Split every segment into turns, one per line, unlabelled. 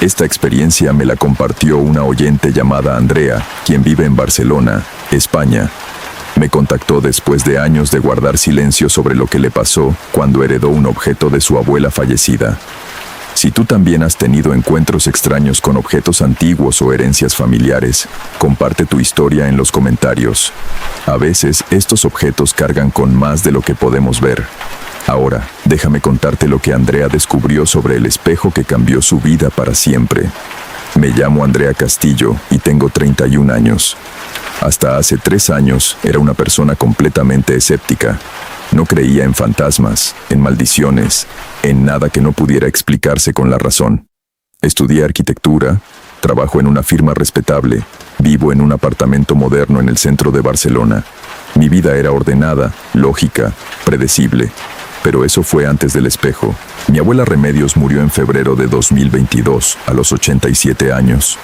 Esta experiencia me la compartió una oyente llamada Andrea, quien vive en Barcelona, España. Me contactó después de años de guardar silencio sobre lo que le pasó cuando heredó un objeto de su abuela fallecida. Si tú también has tenido encuentros extraños con objetos antiguos o herencias familiares, comparte tu historia en los comentarios. A veces, estos objetos cargan con más de lo que podemos ver. Ahora, déjame contarte lo que Andrea descubrió sobre el espejo que cambió su vida para siempre. Me llamo Andrea Castillo y tengo 31 años. Hasta hace 3 años era una persona completamente escéptica. No creía en fantasmas, en maldiciones, en nada que no pudiera explicarse con la razón. Estudié arquitectura, trabajo en una firma respetable, vivo en un apartamento moderno en el centro de Barcelona. Mi vida era ordenada, lógica, predecible. Pero eso fue antes del espejo. Mi abuela Remedios murió en febrero de 2022, a los 87 años.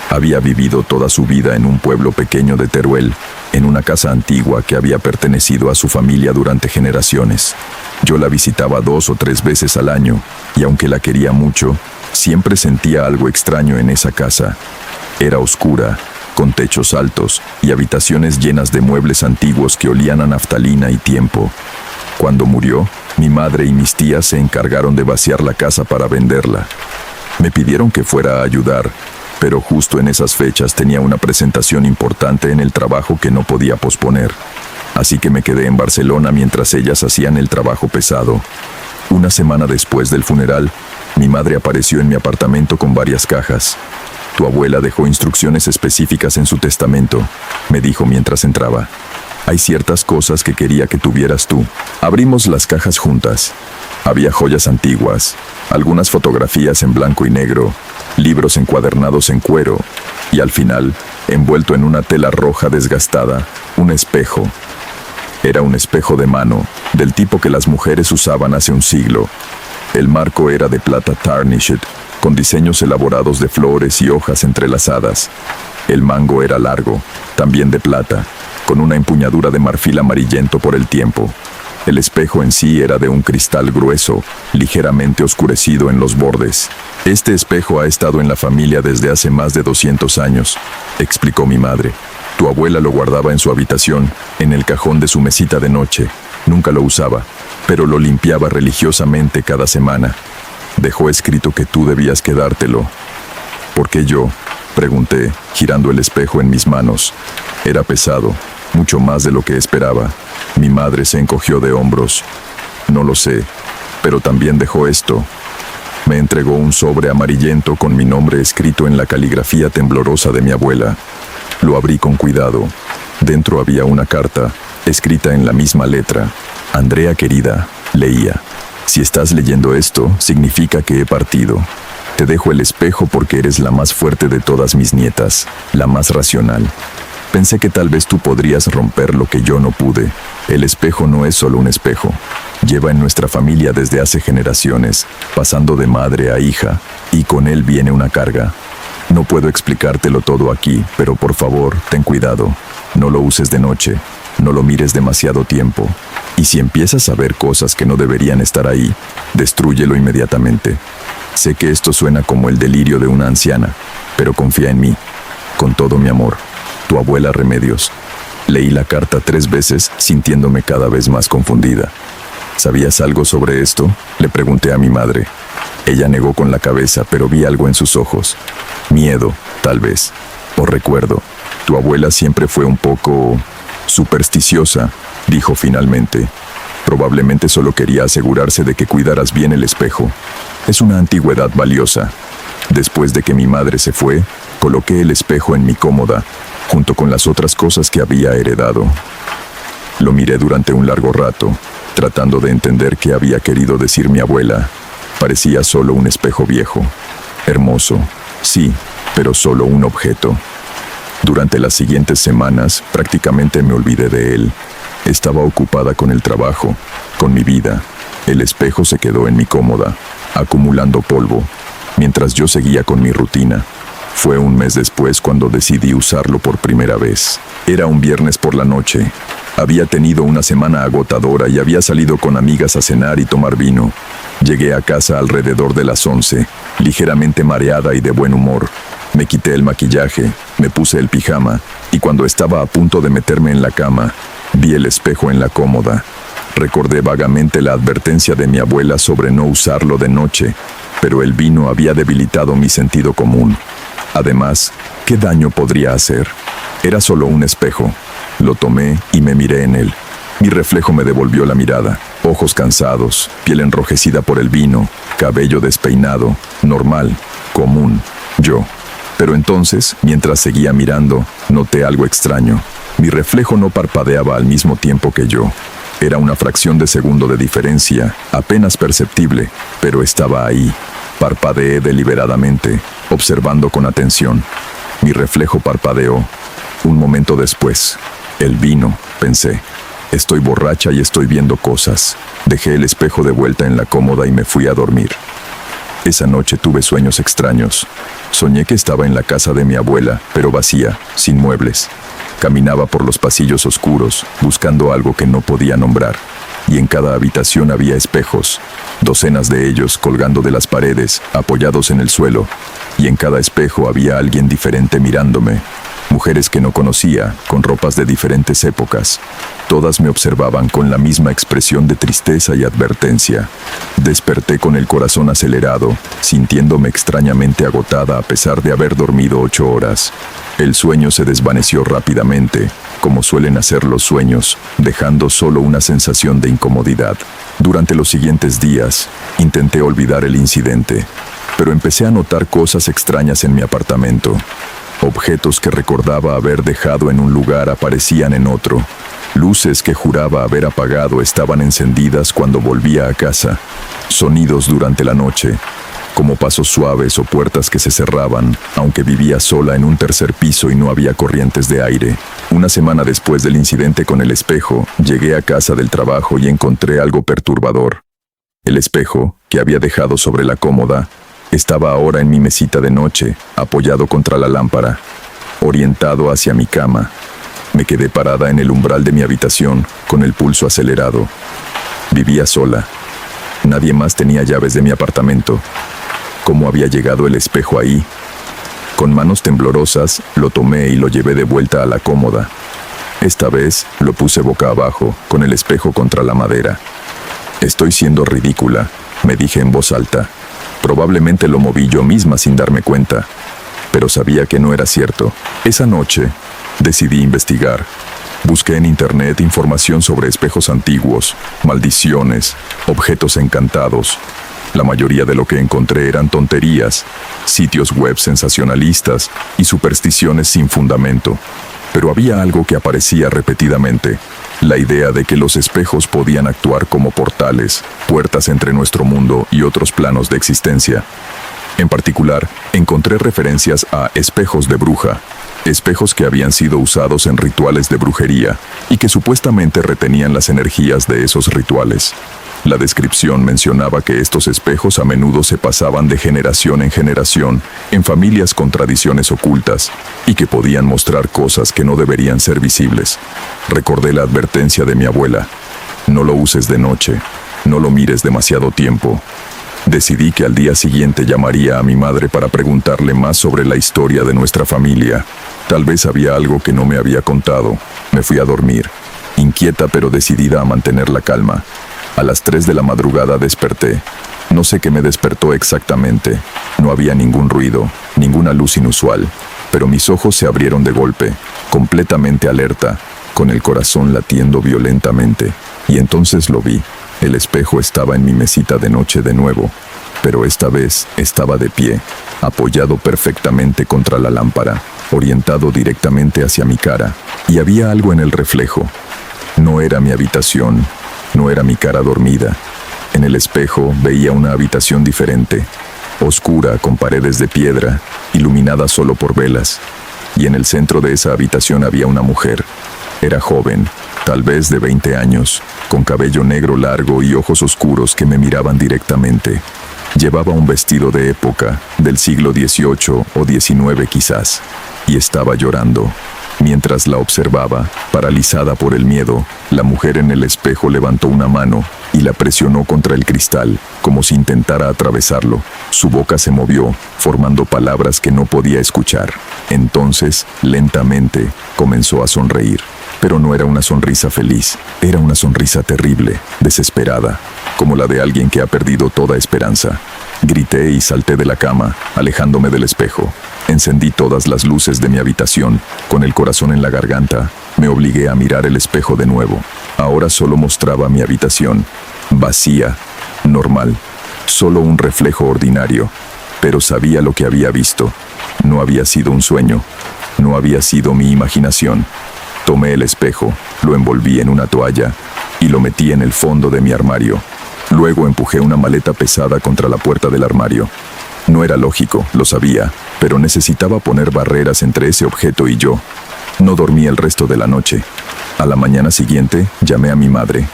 Había vivido toda su vida en un pueblo pequeño de Teruel, en una casa antigua que había pertenecido a su familia durante generaciones. Yo la visitaba 2 o 3 veces al año, y aunque la quería mucho, siempre sentía algo extraño en esa casa. Era oscura, con techos altos y habitaciones llenas de muebles antiguos que olían a naftalina y tiempo. Cuando murió, mi madre y mis tías se encargaron de vaciar la casa para venderla. Me pidieron que fuera a ayudar, pero justo en esas fechas tenía una presentación importante en el trabajo que no podía posponer. Así que me quedé en Barcelona mientras ellas hacían el trabajo pesado. Una semana después del funeral, mi madre apareció en mi apartamento con varias cajas. Tu abuela dejó instrucciones específicas en su testamento, me dijo mientras entraba. Hay ciertas cosas que quería que tuvieras tú. Abrimos las cajas juntas. Había joyas antiguas, algunas fotografías en blanco y negro, libros encuadernados en cuero, y al final, envuelto en una tela roja desgastada, un espejo. Era un espejo de mano, del tipo que las mujeres usaban hace un siglo. El marco era de plata tarnished, con diseños elaborados de flores y hojas entrelazadas. El mango era largo, también de plata, con una empuñadura de marfil amarillento por el tiempo. El espejo en sí era de un cristal grueso, ligeramente oscurecido en los bordes. Este espejo ha estado en la familia desde hace más de 200 años, explicó mi madre. Tu abuela lo guardaba en su habitación, en el cajón de su mesita de noche. Nunca lo usaba, pero lo limpiaba religiosamente cada semana. Dejó escrito que tú debías quedártelo. ¿Por qué yo?, pregunté, girando el espejo en mis manos. Era pesado, mucho más de lo que esperaba. Mi madre se encogió de hombros. No lo sé, pero también dejó esto. Me entregó un sobre amarillento con mi nombre escrito en la caligrafía temblorosa de mi abuela. Lo abrí con cuidado. Dentro había una carta, escrita en la misma letra. Andrea querida, leía. Si estás leyendo esto, significa que he partido. Te dejo el espejo porque eres la más fuerte de todas mis nietas, la más racional. Pensé que tal vez tú podrías romper lo que yo no pude. El espejo no es solo un espejo. Lleva en nuestra familia desde hace generaciones, pasando de madre a hija, y con él viene una carga. No puedo explicártelo todo aquí, pero por favor, ten cuidado. No lo uses de noche, no lo mires demasiado tiempo. Y si empiezas a ver cosas que no deberían estar ahí, destrúyelo inmediatamente. Sé que esto suena como el delirio de una anciana, pero confía en mí, con todo mi amor. Tu abuela Remedios. Leí la carta 3 veces, sintiéndome cada vez más confundida. ¿Sabías algo sobre esto?, le pregunté a mi madre. Ella negó con la cabeza, pero vi algo en sus ojos. Miedo, tal vez. O recuerdo. Tu abuela siempre fue un poco supersticiosa, dijo finalmente. Probablemente solo quería asegurarse de que cuidaras bien el espejo. Es una antigüedad valiosa. Después de que mi madre se fue, coloqué el espejo en mi cómoda, junto con las otras cosas que había heredado. Lo miré durante un largo rato, tratando de entender qué había querido decir mi abuela. Parecía solo un espejo viejo. Hermoso, sí, pero solo un objeto. Durante las siguientes semanas, prácticamente me olvidé de él. Estaba ocupada con el trabajo, con mi vida. El espejo se quedó en mi cómoda, acumulando polvo, mientras yo seguía con mi rutina. Fue un mes después cuando decidí usarlo por primera vez. Era un viernes por la noche. Había tenido una semana agotadora y había salido con amigas a cenar y tomar vino. Llegué a casa alrededor de las 11, ligeramente mareada y de buen humor. Me quité el maquillaje, me puse el pijama, y cuando estaba a punto de meterme en la cama, vi el espejo en la cómoda. Recordé vagamente la advertencia de mi abuela sobre no usarlo de noche, pero el vino había debilitado mi sentido común. Además, ¿qué daño podría hacer? Era solo un espejo. Lo tomé y me miré en él. Mi reflejo me devolvió la mirada. Ojos cansados, piel enrojecida por el vino, cabello despeinado, normal, común, yo. Pero entonces, mientras seguía mirando, noté algo extraño. Mi reflejo no parpadeaba al mismo tiempo que yo. Era una fracción de segundo de diferencia, apenas perceptible, pero estaba ahí. Parpadeé deliberadamente, observando con atención. Mi reflejo parpadeó. Un momento después, el vino, pensé. Estoy borracha y estoy viendo cosas. Dejé el espejo de vuelta en la cómoda y me fui a dormir. Esa noche tuve sueños extraños. Soñé que estaba en la casa de mi abuela, pero vacía, sin muebles. Caminaba por los pasillos oscuros, buscando algo que no podía nombrar. Y en cada habitación había espejos, docenas de ellos colgando de las paredes, apoyados en el suelo. Y en cada espejo había alguien diferente mirándome. Mujeres que no conocía, con ropas de diferentes épocas. Todas me observaban con la misma expresión de tristeza y advertencia. Desperté con el corazón acelerado, sintiéndome extrañamente agotada a pesar de haber dormido 8 horas. El sueño se desvaneció rápidamente, como suelen hacer los sueños, dejando solo una sensación de incomodidad. Durante los siguientes días, intenté olvidar el incidente, pero empecé a notar cosas extrañas en mi apartamento. Objetos que recordaba haber dejado en un lugar aparecían en otro. Luces que juraba haber apagado estaban encendidas cuando volvía a casa. Sonidos durante la noche, como pasos suaves o puertas que se cerraban, aunque vivía sola en un tercer piso y no había corrientes de aire. Una semana después del incidente con el espejo, llegué a casa del trabajo y encontré algo perturbador. El espejo, que había dejado sobre la cómoda, estaba ahora en mi mesita de noche, apoyado contra la lámpara, orientado hacia mi cama. Me quedé parada en el umbral de mi habitación, con el pulso acelerado. Vivía sola. Nadie más tenía llaves de mi apartamento. ¿Cómo había llegado el espejo ahí? Con manos temblorosas, lo tomé y lo llevé de vuelta a la cómoda. Esta vez, lo puse boca abajo, con el espejo contra la madera. Estoy siendo ridícula, me dije en voz alta. Probablemente lo moví yo misma sin darme cuenta, pero sabía que no era cierto. Esa noche, decidí investigar. Busqué en internet información sobre espejos antiguos, maldiciones, objetos encantados. La mayoría de lo que encontré eran tonterías, sitios web sensacionalistas y supersticiones sin fundamento. Pero había algo que aparecía repetidamente. La idea de que los espejos podían actuar como portales, puertas entre nuestro mundo y otros planos de existencia. En particular, encontré referencias a espejos de bruja, espejos que habían sido usados en rituales de brujería y que supuestamente retenían las energías de esos rituales. La descripción mencionaba que estos espejos a menudo se pasaban de generación en generación en familias con tradiciones ocultas y que podían mostrar cosas que no deberían ser visibles. Recordé la advertencia de mi abuela: no lo uses de noche, no lo mires demasiado tiempo. Decidí que al día siguiente llamaría a mi madre para preguntarle más sobre la historia de nuestra familia. Tal vez había algo que no me había contado. Me fui a dormir, inquieta pero decidida a mantener la calma. A las 3 de la madrugada desperté. No sé qué me despertó exactamente. No había ningún ruido, ninguna luz inusual, pero mis ojos se abrieron de golpe, completamente alerta, con el corazón latiendo violentamente. Y entonces lo vi. El espejo estaba en mi mesita de noche de nuevo, pero esta vez estaba de pie, apoyado perfectamente contra la lámpara, orientado directamente hacia mi cara, y había algo en el reflejo. No era mi habitación, no era mi cara dormida. En el espejo veía una habitación diferente, oscura, con paredes de piedra, iluminada solo por velas, y en el centro de esa habitación había una mujer. Era joven, tal vez de 20 años, con cabello negro largo y ojos oscuros que me miraban directamente. Llevaba un vestido de época, del siglo XVIII o XIX quizás, y estaba llorando. Mientras la observaba, paralizada por el miedo, la mujer en el espejo levantó una mano y la presionó contra el cristal, como si intentara atravesarlo. Su boca se movió, formando palabras que no podía escuchar. Entonces, lentamente, comenzó a sonreír. Pero no era una sonrisa feliz, era una sonrisa terrible, desesperada, como la de alguien que ha perdido toda esperanza. Grité y salté de la cama, alejándome del espejo. Encendí todas las luces de mi habitación. Con el corazón en la garganta, me obligué a mirar el espejo de nuevo. Ahora solo mostraba mi habitación, vacía, normal, solo un reflejo ordinario. Pero sabía lo que había visto. No había sido un sueño, no había sido mi imaginación. Tomé el espejo, lo envolví en una toalla y lo metí en el fondo de mi armario. Luego empujé una maleta pesada contra la puerta del armario. No era lógico, lo sabía, pero necesitaba poner barreras entre ese objeto y yo. No dormí el resto de la noche. A la mañana siguiente, llamé a mi madre.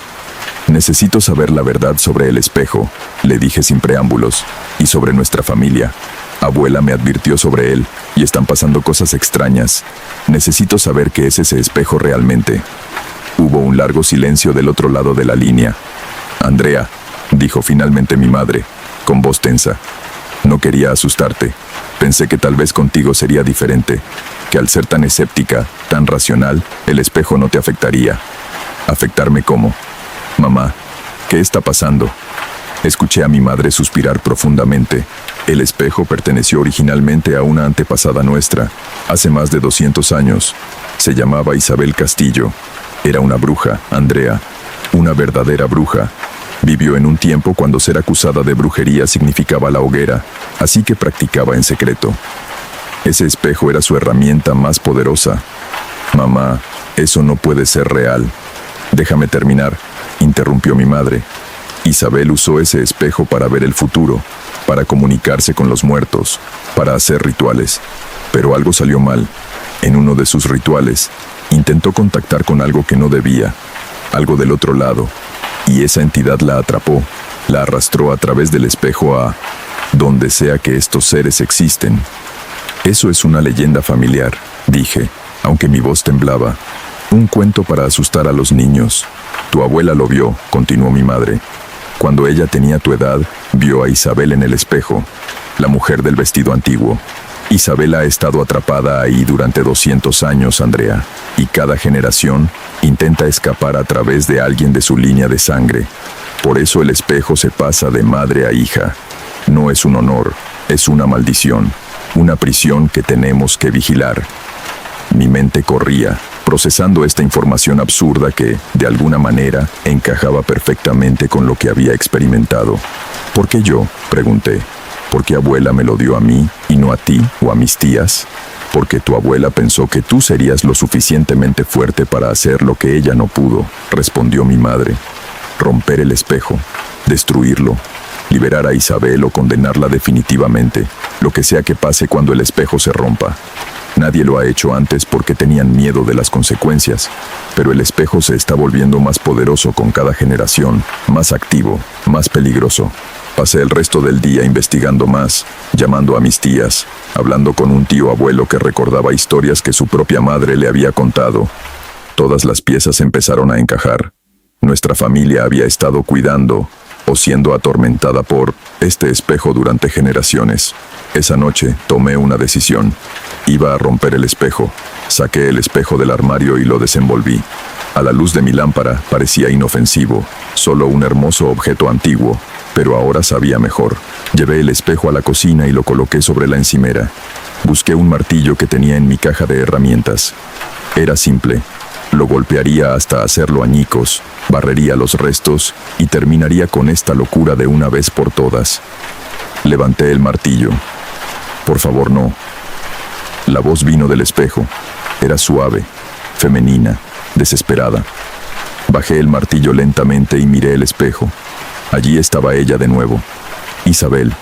Necesito saber la verdad sobre el espejo, le dije sin preámbulos, y sobre nuestra familia. Abuela me advirtió sobre él, y están pasando cosas extrañas. Necesito saber qué es ese espejo realmente. Hubo un largo silencio del otro lado de la línea. Andrea, dijo finalmente mi madre, con voz tensa. No quería asustarte. Pensé que tal vez contigo sería diferente, que al ser tan escéptica, tan racional, el espejo no te afectaría. ¿Afectarme cómo? Mamá, ¿qué está pasando? Escuché a mi madre suspirar profundamente. El espejo perteneció originalmente a una antepasada nuestra, hace más de 200 años. Se llamaba Isabel Castillo. Era una bruja, Andrea, una verdadera bruja. Vivió en un tiempo cuando ser acusada de brujería significaba la hoguera, así que practicaba en secreto. Ese espejo era su herramienta más poderosa. Mamá, eso no puede ser real. Déjame terminar, interrumpió mi madre. Isabel usó ese espejo para ver el futuro, para comunicarse con los muertos, para hacer rituales. Pero algo salió mal. En uno de sus rituales, intentó contactar con algo que no debía, algo del otro lado. Y esa entidad la atrapó, la arrastró a través del espejo a donde sea que estos seres existen. Eso es una leyenda familiar, dije, aunque mi voz temblaba. Un cuento para asustar a los niños. Tu abuela lo vio, continuó mi madre. Cuando ella tenía tu edad, vio a Isabel en el espejo, la mujer del vestido antiguo. Isabel ha estado atrapada ahí durante 200 años, Andrea, y cada generación intenta escapar a través de alguien de su línea de sangre. Por eso el espejo se pasa de madre a hija. No es un honor, es una maldición, una prisión que tenemos que vigilar. Mi mente corría, procesando esta información absurda que, de alguna manera, encajaba perfectamente con lo que había experimentado. ¿Por qué yo?, pregunté. ¿Por qué abuela me lo dio a mí y no a ti o a mis tías? Porque tu abuela pensó que tú serías lo suficientemente fuerte para hacer lo que ella no pudo, respondió mi madre. Romper el espejo, destruirlo, liberar a Isabel o condenarla definitivamente, lo que sea que pase cuando el espejo se rompa. Nadie lo ha hecho antes porque tenían miedo de las consecuencias, pero el espejo se está volviendo más poderoso con cada generación, más activo, más peligroso. Pasé el resto del día investigando más, llamando a mis tías, hablando con un tío abuelo que recordaba historias que su propia madre le había contado. Todas las piezas empezaron a encajar. Nuestra familia había estado cuidando o siendo atormentada por este espejo durante generaciones. Esa noche tomé una decisión. Iba a romper el espejo. Saqué el espejo del armario y lo desenvolví. A la luz de mi lámpara parecía inofensivo, solo un hermoso objeto antiguo, pero ahora sabía mejor. Llevé el espejo a la cocina y lo coloqué sobre la encimera. Busqué un martillo que tenía en mi caja de herramientas. Era simple. Lo golpearía hasta hacerlo añicos, barrería los restos y terminaría con esta locura de una vez por todas. Levanté el martillo. Por favor, no. La voz vino del espejo. Era suave, femenina, desesperada. Bajé el martillo lentamente y miré el espejo. Allí estaba ella de nuevo, Isabel,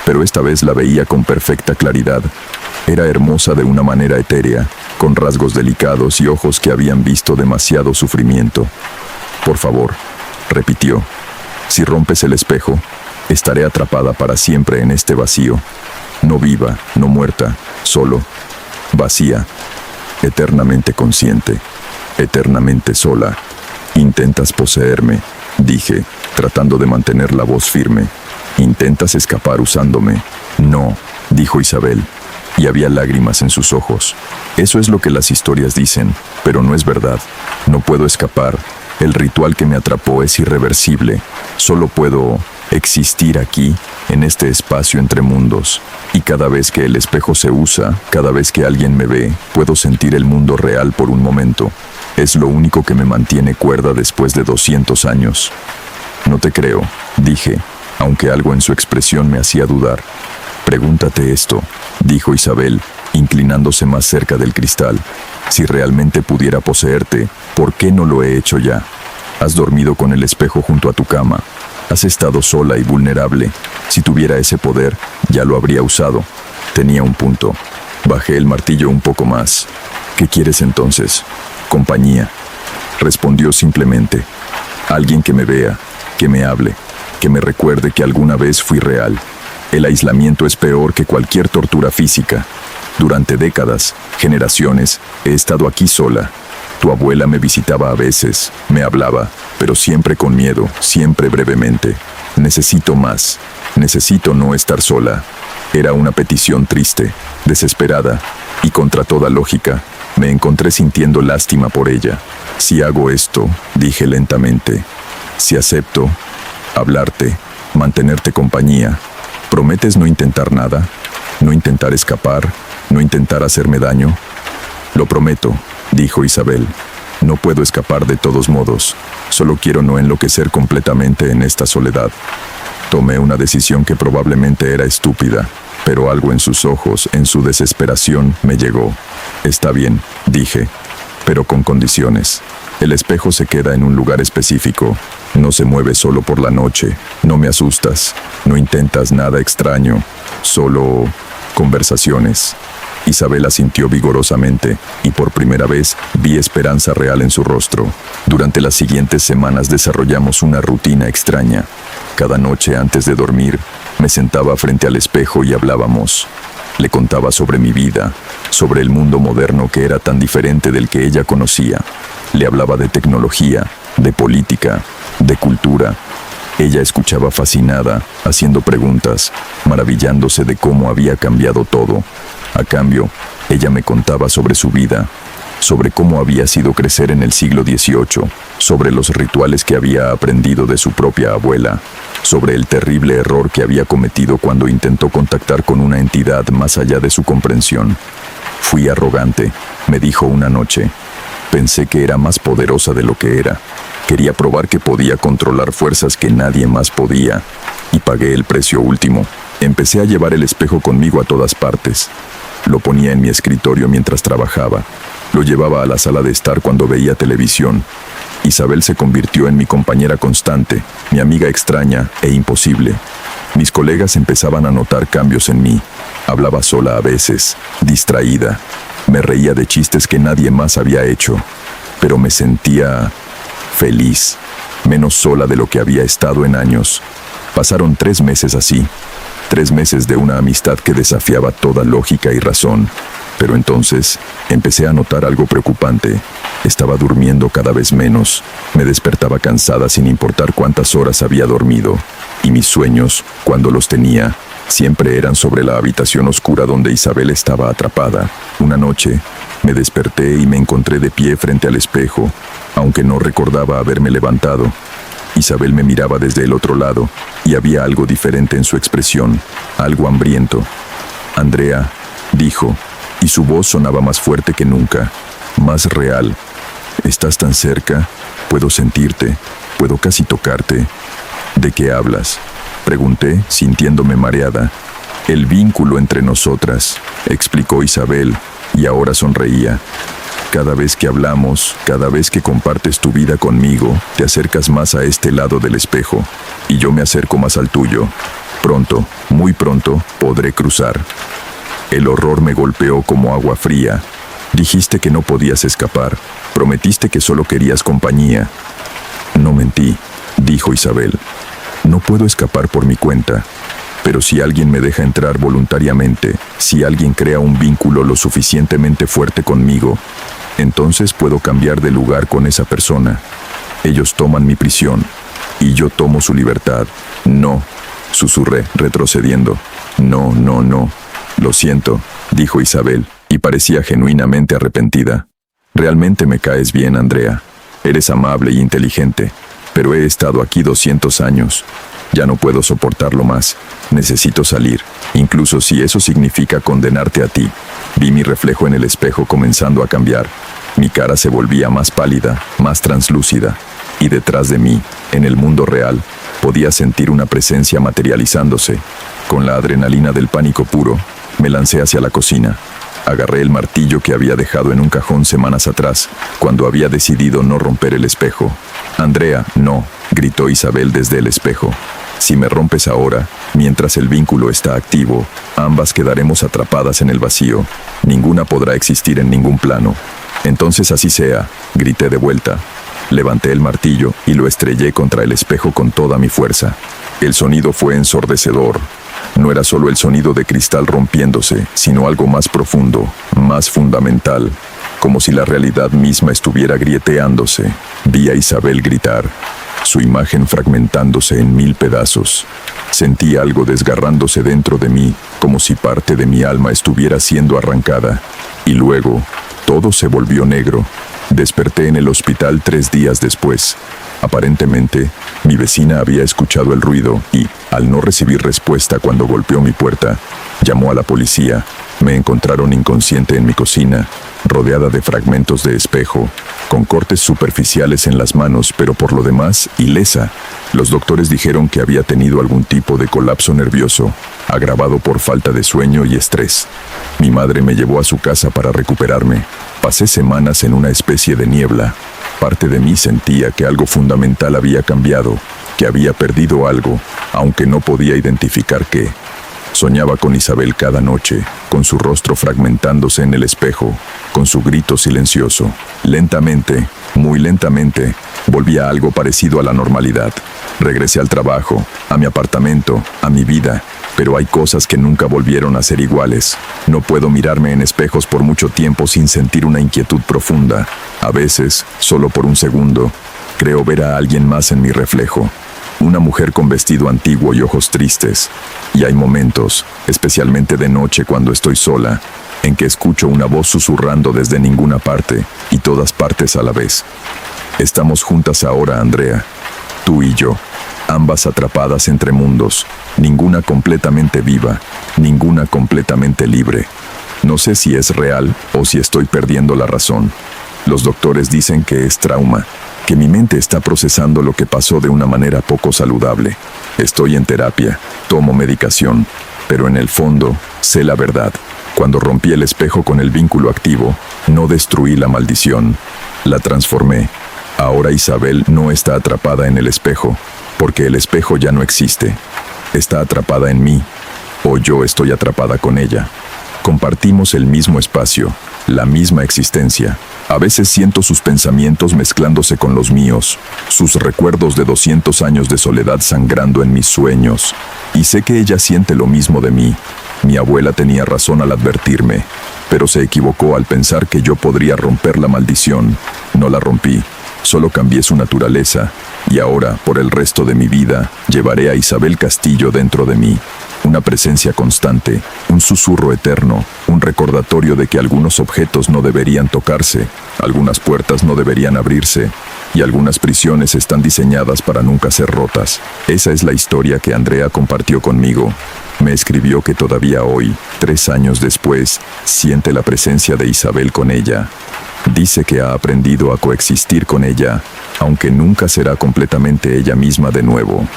pero esta vez la veía con perfecta claridad. Era hermosa de una manera etérea, con rasgos delicados y ojos que habían visto demasiado sufrimiento. Por favor, repitió, si rompes el espejo, estaré atrapada para siempre en este vacío. No viva, no muerta, solo vacía. eternamente consciente, eternamente sola. Intentas poseerme, dije, tratando de mantener la voz firme. Intentas escapar usándome. No, dijo Isabel, y había lágrimas en sus ojos. Eso es lo que las historias dicen, pero no es verdad. No puedo escapar. El ritual que me atrapó es irreversible. Solo puedo existir aquí, en este espacio entre mundos. Y cada vez que el espejo se usa, cada vez que alguien me ve, puedo sentir el mundo real por un momento. Es lo único que me mantiene cuerda después de 200 años. No te creo, dije, aunque algo en su expresión me hacía dudar. Pregúntate esto, dijo Isabel, inclinándose más cerca del cristal. Si realmente pudiera poseerte, ¿por qué no lo he hecho ya? Has dormido con el espejo junto a tu cama. Has estado sola y vulnerable. Si tuviera ese poder, ya lo habría usado. Tenía un punto. Bajé el martillo un poco más. ¿Qué quieres entonces? Compañía. Respondió simplemente. Alguien que me vea, que me hable, que me recuerde que alguna vez fui real. El aislamiento es peor que cualquier tortura física. Durante décadas, generaciones, he estado aquí sola. Tu abuela me visitaba a veces, me hablaba, pero siempre con miedo, siempre brevemente. Necesito más. Necesito no estar sola. Era una petición triste, desesperada, y contra toda lógica, me encontré sintiendo lástima por ella. Si hago esto, dije lentamente, si acepto hablarte, mantenerte compañía, ¿prometes no intentar nada? ¿No intentar escapar? ¿No intentar hacerme daño? Lo prometo, dijo Isabel. No puedo escapar de todos modos. Solo quiero no enloquecer completamente en esta soledad. Tomé una decisión que probablemente era estúpida, pero algo en sus ojos, en su desesperación, me llegó. Está bien, dije, pero con condiciones. El espejo se queda en un lugar específico. No se mueve solo por la noche. No me asustas. No intentas nada extraño. Solo conversaciones. Isabel asintió vigorosamente, y por primera vez vi esperanza real en su rostro. Durante las siguientes semanas desarrollamos una rutina extraña. Cada noche antes de dormir, me sentaba frente al espejo y hablábamos. Le contaba sobre mi vida, sobre el mundo moderno que era tan diferente del que ella conocía. Le hablaba de tecnología, de política, de cultura. Ella escuchaba fascinada, haciendo preguntas, maravillándose de cómo había cambiado todo. A cambio, ella me contaba sobre su vida, sobre cómo había sido crecer en el siglo XVIII, sobre los rituales que había aprendido de su propia abuela, sobre el terrible error que había cometido cuando intentó contactar con una entidad más allá de su comprensión. Fui arrogante, me dijo una noche. Pensé que era más poderosa de lo que era. Quería probar que podía controlar fuerzas que nadie más podía, y pagué el precio último. Empecé a llevar el espejo conmigo a todas partes. Lo ponía en mi escritorio mientras trabajaba. Lo llevaba a la sala de estar cuando veía televisión. Isabel se convirtió en mi compañera constante, mi amiga extraña e imposible. Mis colegas empezaban a notar cambios en mí. Hablaba sola a veces, distraída. Me reía de chistes que nadie más había hecho. Pero me sentía feliz, menos sola de lo que había estado en años. Pasaron 3 meses así. 3 meses de una amistad que desafiaba toda lógica y razón. Pero entonces empecé a notar algo preocupante. Estaba durmiendo cada vez menos. Me despertaba cansada sin importar cuántas horas había dormido. Y mis sueños, cuando los tenía, siempre eran sobre la habitación oscura donde Isabel estaba atrapada. Una noche, me desperté y me encontré de pie frente al espejo, aunque no recordaba haberme levantado. Isabel me miraba desde el otro lado, y había algo diferente en su expresión, algo hambriento. «Andrea», dijo, y su voz sonaba más fuerte que nunca, más real. «¿Estás tan cerca? Puedo sentirte, puedo casi tocarte». «¿De qué hablas?», pregunté, sintiéndome mareada. «El vínculo entre nosotras», explicó Isabel, y ahora sonreía. «Cada vez que hablamos, cada vez que compartes tu vida conmigo, te acercas más a este lado del espejo, y yo me acerco más al tuyo. Pronto, muy pronto, podré cruzar». El horror me golpeó como agua fría. «Dijiste que no podías escapar. Prometiste que solo querías compañía». «No mentí», dijo Isabel. «No puedo escapar por mi cuenta. Pero si alguien me deja entrar voluntariamente, si alguien crea un vínculo lo suficientemente fuerte conmigo, entonces puedo cambiar de lugar con esa persona. Ellos toman mi prisión y yo tomo su libertad. No, susurré, retrocediendo. No, no, no. Lo siento, dijo Isabel, y parecía genuinamente arrepentida. Realmente me caes bien, Andrea. Eres amable y inteligente, pero he estado aquí 200 años. Ya no puedo soportarlo más. Necesito salir, incluso si eso significa condenarte a ti. Vi mi reflejo en el espejo comenzando a cambiar. Mi cara se volvía más pálida, más translúcida, y detrás de mí, en el mundo real, podía sentir una presencia materializándose. Con la adrenalina del pánico puro, me lancé hacia la cocina. Agarré el martillo que había dejado en un cajón semanas atrás, cuando había decidido no romper el espejo. «Andrea, no», gritó Isabel desde el espejo. «Si me rompes ahora, mientras el vínculo está activo, ambas quedaremos atrapadas en el vacío. Ninguna podrá existir en ningún plano». «Entonces así sea», grité de vuelta. Levanté el martillo y lo estrellé contra el espejo con toda mi fuerza. El sonido fue ensordecedor. No era solo el sonido de cristal rompiéndose, sino algo más profundo, más fundamental, como si la realidad misma estuviera grieteándose. Vi a Isabel gritar, su imagen fragmentándose en 1000 pedazos. Sentí algo desgarrándose dentro de mí, como si parte de mi alma estuviera siendo arrancada. Y luego, todo se volvió negro. Desperté en el hospital 3 días después. Aparentemente, mi vecina había escuchado el ruido y, al no recibir respuesta cuando golpeó mi puerta, llamó a la policía. Me encontraron inconsciente en mi cocina, rodeada de fragmentos de espejo, con cortes superficiales en las manos, pero por lo demás, ilesa. Los doctores dijeron que había tenido algún tipo de colapso nervioso, agravado por falta de sueño y estrés. Mi madre me llevó a su casa para recuperarme. Pasé semanas en una especie de niebla. Parte de mí sentía que algo fundamental había cambiado, que había perdido algo, aunque no podía identificar qué. Soñaba con Isabel cada noche, con su rostro fragmentándose en el espejo, con su grito silencioso. Lentamente, muy lentamente, volví a algo parecido a la normalidad. Regresé al trabajo, a mi apartamento, a mi vida, pero hay cosas que nunca volvieron a ser iguales. No puedo mirarme en espejos por mucho tiempo sin sentir una inquietud profunda. A veces, solo por un segundo, creo ver a alguien más en mi reflejo. Una mujer con vestido antiguo y ojos tristes. Y hay momentos, especialmente de noche cuando estoy sola, en que escucho una voz susurrando desde ninguna parte y todas partes a la vez. Estamos juntas ahora, Andrea. Tú y yo, ambas atrapadas entre mundos, ninguna completamente viva, ninguna completamente libre. No sé si es real o si estoy perdiendo la razón. Los doctores dicen que es trauma, que mi mente está procesando lo que pasó de una manera poco saludable. Estoy en terapia, tomo medicación, pero en el fondo, sé la verdad. Cuando rompí el espejo con el vínculo activo, no destruí la maldición, la transformé. Ahora Isabel no está atrapada en el espejo, porque el espejo ya no existe. Está atrapada en mí, o yo estoy atrapada con ella. Compartimos el mismo espacio, la misma existencia. A veces siento sus pensamientos mezclándose con los míos, sus recuerdos de 200 años de soledad sangrando en mis sueños. Y sé que ella siente lo mismo de mí. Mi abuela tenía razón al advertirme, pero se equivocó al pensar que yo podría romper la maldición. No la rompí, solo cambié su naturaleza, y ahora, por el resto de mi vida, llevaré a Isabel Castillo dentro de mí. Una presencia constante, un susurro eterno, un recordatorio de que algunos objetos no deberían tocarse, algunas puertas no deberían abrirse, y algunas prisiones están diseñadas para nunca ser rotas. Esa es la historia que Andrea compartió conmigo. Me escribió que todavía hoy, 3 años después, siente la presencia de Isabel con ella. Dice que ha aprendido a coexistir con ella, aunque nunca será completamente ella misma de nuevo.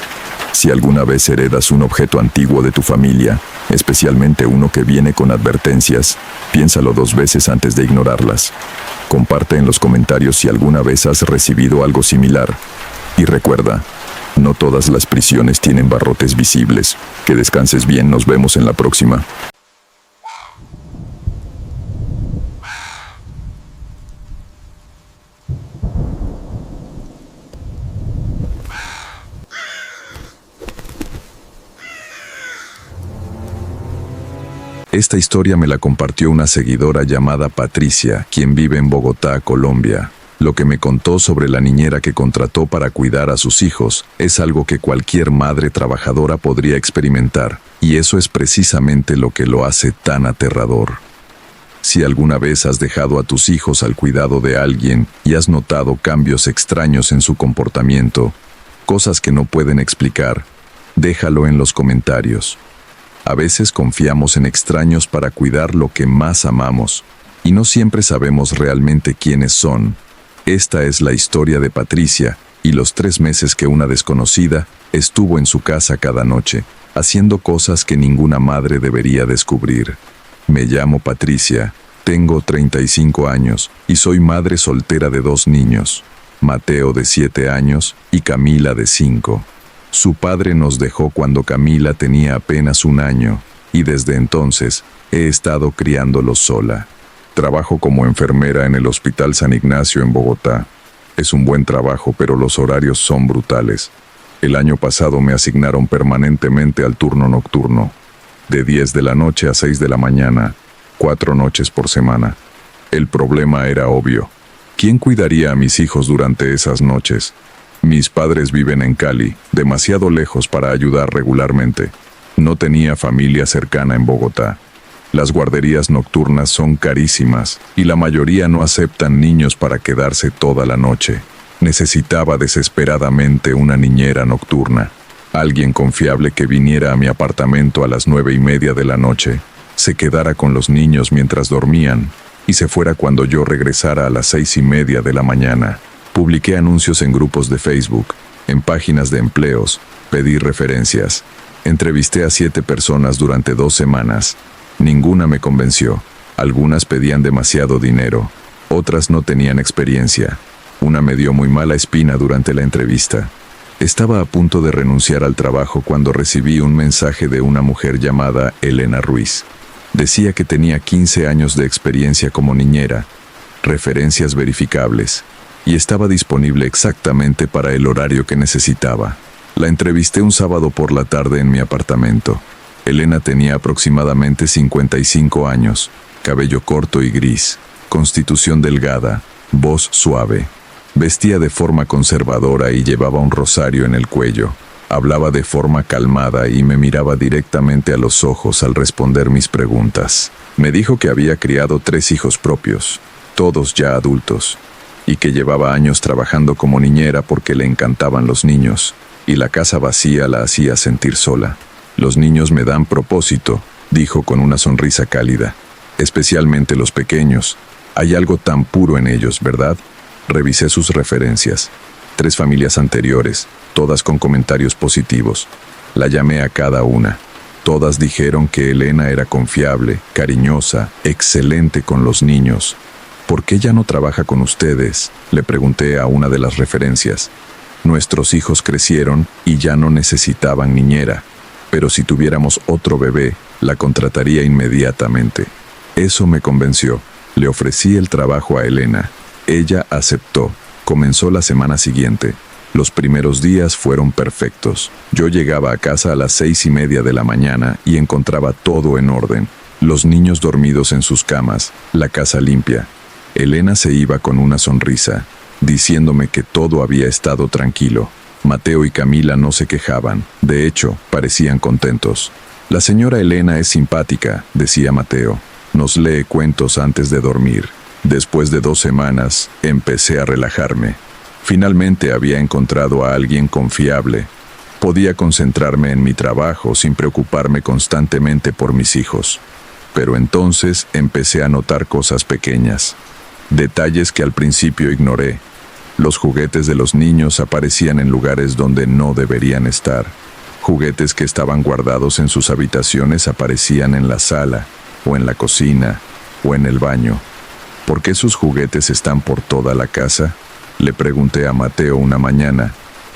Si alguna vez heredas un objeto antiguo de tu familia, especialmente uno que viene con advertencias, piénsalo 2 veces antes de ignorarlas. Comparte en los comentarios si alguna vez has recibido algo similar. Y recuerda, no todas las prisiones tienen barrotes visibles. Que descanses bien, nos vemos en la próxima. Esta historia me la compartió una seguidora llamada Patricia, quien vive en Bogotá, Colombia. Lo que me contó sobre la niñera que contrató para cuidar a sus hijos es algo que cualquier madre trabajadora podría experimentar, y eso es precisamente lo que lo hace tan aterrador. Si alguna vez has dejado a tus hijos al cuidado de alguien y has notado cambios extraños en su comportamiento, cosas que no pueden explicar, déjalo en los comentarios. A veces confiamos en extraños para cuidar lo que más amamos, y no siempre sabemos realmente quiénes son. Esta es la historia de Patricia y los 3 meses que una desconocida estuvo en su casa cada noche, haciendo cosas que ninguna madre debería descubrir. Me llamo Patricia, tengo 35 años y soy madre soltera de 2 niños, Mateo de 7 años y Camila de 5. Su padre nos dejó cuando Camila tenía apenas 1 año y desde entonces he estado criándolos sola. Trabajo como enfermera en el Hospital San Ignacio en Bogotá. Es un buen trabajo, pero los horarios son brutales. El año pasado me asignaron permanentemente al turno nocturno, de 10 de la noche a 6 de la mañana, 4 noches por semana. El problema era obvio. ¿Quién cuidaría a mis hijos durante esas noches? Mis padres viven en Cali, demasiado lejos para ayudar regularmente. No tenía familia cercana en Bogotá. Las guarderías nocturnas son carísimas y la mayoría no aceptan niños para quedarse toda la noche. Necesitaba desesperadamente una niñera nocturna, alguien confiable que viniera a mi apartamento a las 9:30 de la noche, se quedara con los niños mientras dormían y se fuera cuando yo regresara a las 6:30 de la mañana. Publiqué anuncios en grupos de Facebook, en páginas de empleos, pedí referencias. Entrevisté a 7 personas durante 2 semanas. Ninguna me convenció. Algunas pedían demasiado dinero, otras no tenían experiencia. Una me dio muy mala espina durante la entrevista. Estaba a punto de renunciar al trabajo cuando recibí un mensaje de una mujer llamada Elena Ruiz. Decía que tenía 15 años de experiencia como niñera, referencias verificables, y estaba disponible exactamente para el horario que necesitaba. La entrevisté un sábado por la tarde en mi apartamento. Elena tenía aproximadamente 55 años, cabello corto y gris, constitución delgada, voz suave. Vestía de forma conservadora y llevaba un rosario en el cuello. Hablaba de forma calmada y me miraba directamente a los ojos al responder mis preguntas. Me dijo que había criado 3 hijos propios, todos ya adultos, y que llevaba años trabajando como niñera porque le encantaban los niños, y la casa vacía la hacía sentir sola. Los niños me dan propósito, dijo con una sonrisa cálida. Especialmente los pequeños. Hay algo tan puro en ellos, ¿verdad? Revisé sus referencias. 3 familias anteriores, todas con comentarios positivos. La llamé a cada una. Todas dijeron que Elena era confiable, cariñosa, excelente con los niños. ¿Por qué ya no trabaja con ustedes?, le pregunté a una de las referencias. Nuestros hijos crecieron y ya no necesitaban niñera. Pero si tuviéramos otro bebé, la contrataría inmediatamente. Eso me convenció. Le ofrecí el trabajo a Elena. Ella aceptó. Comenzó la semana siguiente. Los primeros días fueron perfectos. Yo llegaba a casa a las 6:30 de la mañana y encontraba todo en orden. Los niños dormidos en sus camas, la casa limpia. Elena se iba con una sonrisa, diciéndome que todo había estado tranquilo. Mateo y Camila no se quejaban, de hecho, parecían contentos. La señora Elena es simpática, decía Mateo. Nos lee cuentos antes de dormir. Después de 2 semanas, empecé a relajarme. Finalmente había encontrado a alguien confiable. Podía concentrarme en mi trabajo sin preocuparme constantemente por mis hijos. Pero entonces empecé a notar cosas pequeñas. Detalles que al principio ignoré. Los juguetes de los niños aparecían en lugares donde no deberían estar. Juguetes que estaban guardados en sus habitaciones aparecían en la sala, o en la cocina, o en el baño. ¿Por qué sus juguetes están por toda la casa?, le pregunté a Mateo una mañana.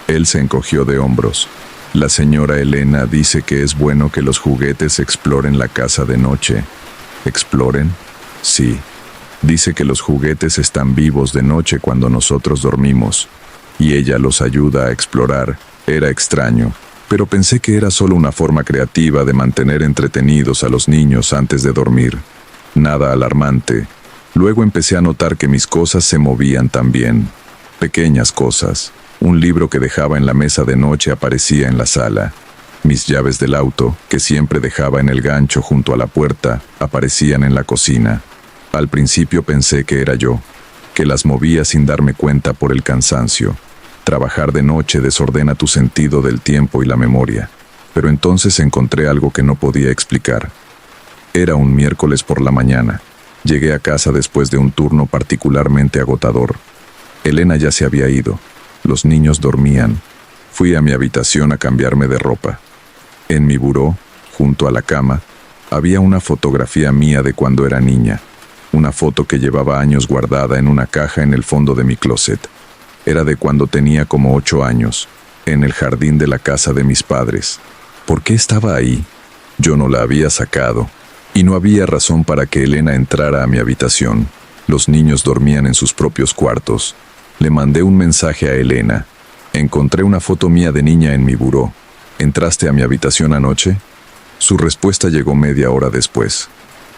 Él se encogió de hombros. La señora Elena dice que es bueno que los juguetes exploren la casa de noche. ¿Exploren? Sí. Dice que los juguetes están vivos de noche cuando nosotros dormimos, y ella los ayuda a explorar. Era extraño. pero pensé que era solo una forma creativa de mantener entretenidos a los niños antes de dormir. Nada alarmante. Luego empecé a notar que mis cosas se movían también. Pequeñas cosas. Un libro que dejaba en la mesa de noche aparecía en la sala. Mis llaves del auto, que siempre dejaba en el gancho junto a la puerta, aparecían en la cocina. Al principio pensé que era yo, que las movía sin darme cuenta por el cansancio. Trabajar de noche desordena tu sentido del tiempo y la memoria. Pero entonces encontré algo que no podía explicar. Era un miércoles por la mañana. Llegué a casa después de un turno particularmente agotador. Elena ya se había ido. Los niños dormían. Fui a mi habitación a cambiarme de ropa. En mi buró, junto a la cama, había una fotografía mía de cuando era niña. Una foto que llevaba años guardada en una caja en el fondo de mi closet. Era de cuando tenía como 8 años, en el jardín de la casa de mis padres. ¿Por qué estaba ahí? Yo no la había sacado, y no había razón para que Elena entrara a mi habitación. Los niños dormían en sus propios cuartos. Le mandé un mensaje a Elena. Encontré una foto mía de niña en mi buró. ¿Entraste a mi habitación anoche? Su respuesta llegó media hora después.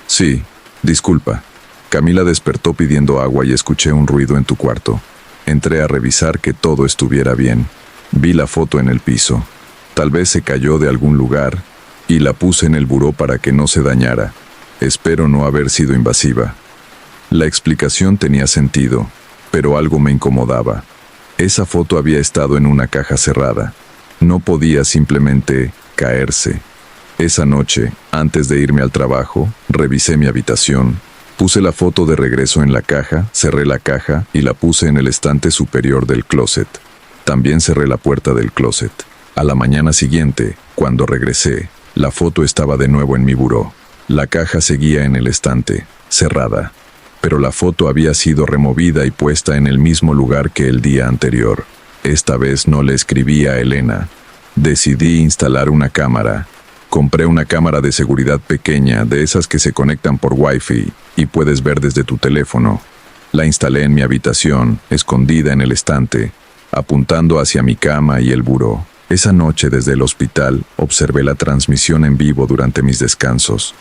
Sí, disculpa. Camila despertó pidiendo agua y escuché un ruido en tu cuarto. Entré a revisar que todo estuviera bien. Vi la foto en el piso. Tal vez se cayó de algún lugar y la puse en el buró para que no se dañara. Espero no haber sido invasiva. La explicación tenía sentido, pero algo me incomodaba. Esa foto había estado en una caja cerrada. No podía simplemente caerse. Esa noche, antes de irme al trabajo, revisé mi habitación. Puse la foto de regreso en la caja, cerré la caja y la puse en el estante superior del closet. También cerré la puerta del closet. A la mañana siguiente, cuando regresé, la foto estaba de nuevo en mi buró. La caja seguía en el estante, cerrada, pero la foto había sido removida y puesta en el mismo lugar que el día anterior. Esta vez no le escribí a Elena. Decidí instalar una cámara. Compré una cámara de seguridad pequeña, de esas que se conectan por Wi-Fi y puedes ver desde tu teléfono. La instalé en mi habitación, escondida en el estante, apuntando hacia mi cama y el buró. Esa noche desde el hospital observé la transmisión en vivo durante mis descansos.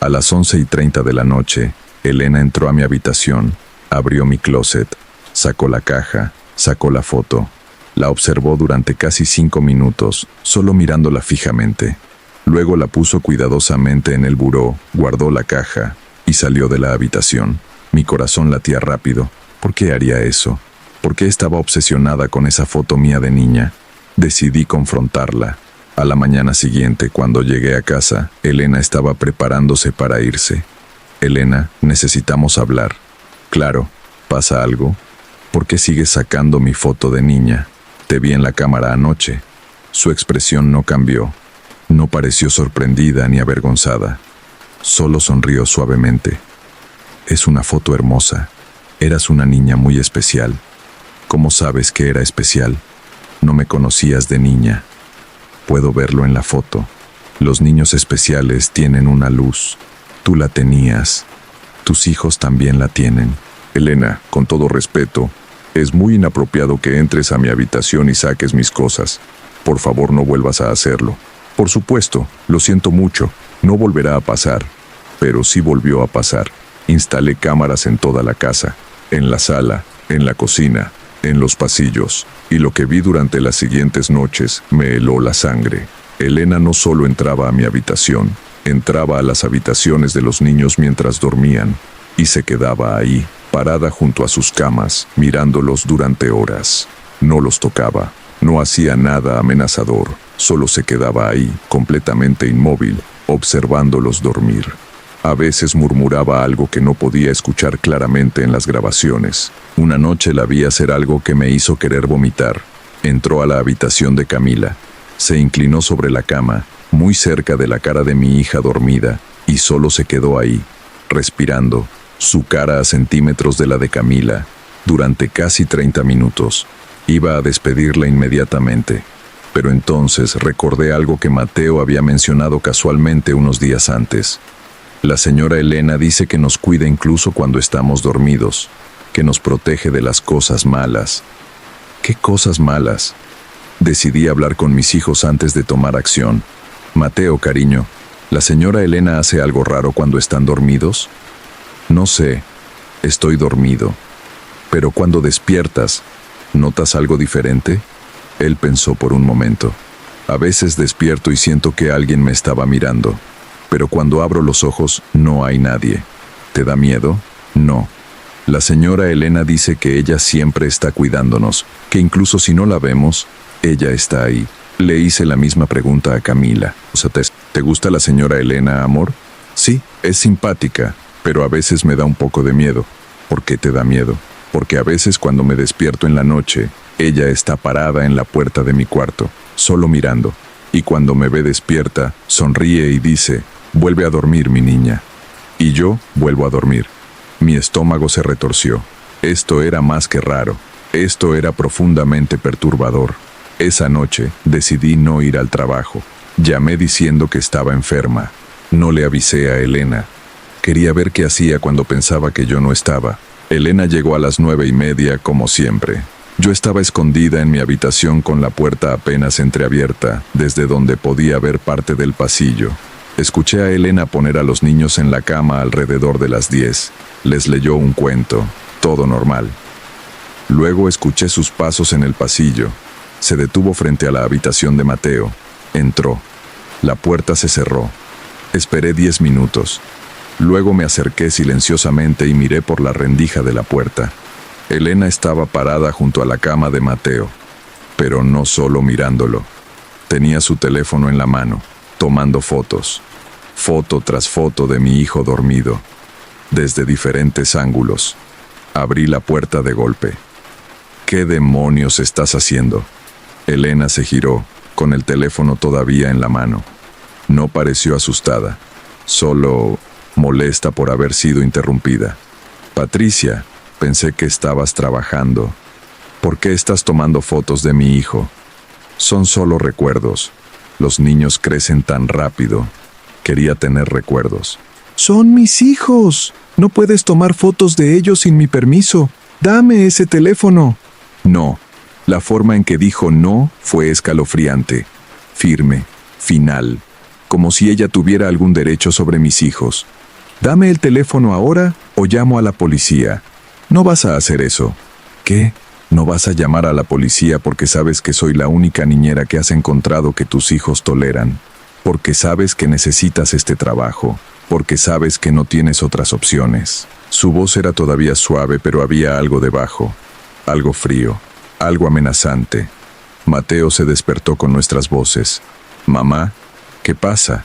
A las 11:30 de la noche, Elena entró a mi habitación, abrió mi closet, sacó la caja, sacó la foto. La observó durante casi 5 minutos, solo mirándola fijamente. Luego la puso cuidadosamente en el buró, guardó la caja y salió de la habitación. Mi corazón latía rápido. ¿Por qué haría eso? ¿Por qué estaba obsesionada con esa foto mía de niña? Decidí confrontarla. A la mañana siguiente, cuando llegué a casa, Elena estaba preparándose para irse. Elena, necesitamos hablar. Claro, ¿pasa algo? ¿Por qué sigues sacando mi foto de niña? Te vi en la cámara anoche. Su expresión no cambió. No pareció sorprendida ni avergonzada. Solo sonrió suavemente. Es una foto hermosa. Eras una niña muy especial. ¿Cómo sabes que era especial? No me conocías de niña. Puedo verlo en la foto. Los niños especiales tienen una luz. Tú la tenías. Tus hijos también la tienen. Elena, con todo respeto, es muy inapropiado que entres a mi habitación y saques mis cosas. Por favor, no vuelvas a hacerlo. Por supuesto, lo siento mucho, no volverá a pasar. Pero sí volvió a pasar. Instalé cámaras en toda la casa, en la sala, en la cocina, en los pasillos, y lo que vi durante las siguientes noches me heló la sangre. Elena no solo entraba a mi habitación, entraba a las habitaciones de los niños mientras dormían, y se quedaba ahí, parada junto a sus camas, mirándolos durante horas. No los tocaba, no hacía nada amenazador. Solo se quedaba ahí, completamente inmóvil, observándolos dormir. A veces murmuraba algo que no podía escuchar claramente en las grabaciones. Una noche la vi hacer algo que me hizo querer vomitar. Entró a la habitación de Camila. Se inclinó sobre la cama, muy cerca de la cara de mi hija dormida, y solo se quedó ahí, respirando, su cara a centímetros de la de Camila, durante casi 30 minutos. Iba a despedirla inmediatamente. Pero entonces recordé algo que Mateo había mencionado casualmente unos días antes. La señora Elena dice que nos cuida incluso cuando estamos dormidos, que nos protege de las cosas malas. ¿Qué cosas malas? Decidí hablar con mis hijos antes de tomar acción. Mateo, cariño, ¿la señora Elena hace algo raro cuando están dormidos? No sé, estoy dormido. Pero cuando despiertas, ¿notas algo diferente? Él pensó por un momento. A veces despierto y siento que alguien me estaba mirando, pero cuando abro los ojos no hay nadie. ¿Te da miedo? No. La señora Elena dice que ella siempre está cuidándonos, que incluso si no la vemos, ella está ahí. Le hice la misma pregunta a Camila. O sea, ¿te gusta la señora Elena, amor? Sí, es simpática, pero a veces me da un poco de miedo. ¿Por qué te da miedo? Porque a veces cuando me despierto en la noche, ella está parada en la puerta de mi cuarto, solo mirando. Y cuando me ve despierta, sonríe y dice, «Vuelve a dormir, mi niña». Y yo vuelvo a dormir. Mi estómago se retorció. Esto era más que raro. Esto era profundamente perturbador. Esa noche decidí no ir al trabajo. Llamé diciendo que estaba enferma. No le avisé a Elena. Quería ver qué hacía cuando pensaba que yo no estaba. Elena llegó a las 9:30 como siempre. Yo estaba escondida en mi habitación con la puerta apenas entreabierta, desde donde podía ver parte del pasillo. Escuché a Elena poner a los niños en la cama alrededor de las 10. Les leyó un cuento, todo normal. Luego escuché sus pasos en el pasillo. Se detuvo frente a la habitación de Mateo. Entró. La puerta se cerró. Esperé 10 minutos. Luego me acerqué silenciosamente y miré por la rendija de la puerta. Elena estaba parada junto a la cama de Mateo, pero no solo mirándolo. Tenía su teléfono en la mano, tomando fotos. Foto tras foto de mi hijo dormido, desde diferentes ángulos. Abrí la puerta de golpe. ¿Qué demonios estás haciendo? Elena se giró, con el teléfono todavía en la mano. No pareció asustada, solo molesta por haber sido interrumpida. Patricia, pensé que estabas trabajando. ¿Por qué estás tomando fotos de mi hijo? Son solo recuerdos. Los niños crecen tan rápido. Quería tener recuerdos. Son mis hijos. No puedes tomar fotos de ellos sin mi permiso. Dame ese teléfono. No. La forma en que dijo no fue escalofriante, firme, final, como si ella tuviera algún derecho sobre mis hijos. Dame el teléfono ahora o llamo a la policía. No vas a hacer eso. ¿Qué? ¿No vas a llamar a la policía porque sabes que soy la única niñera que has encontrado que tus hijos toleran? Porque sabes que necesitas este trabajo, porque sabes que no tienes otras opciones. Su voz era todavía suave, pero había algo debajo, algo frío, algo amenazante. Mateo se despertó con nuestras voces. «Mamá, ¿qué pasa?»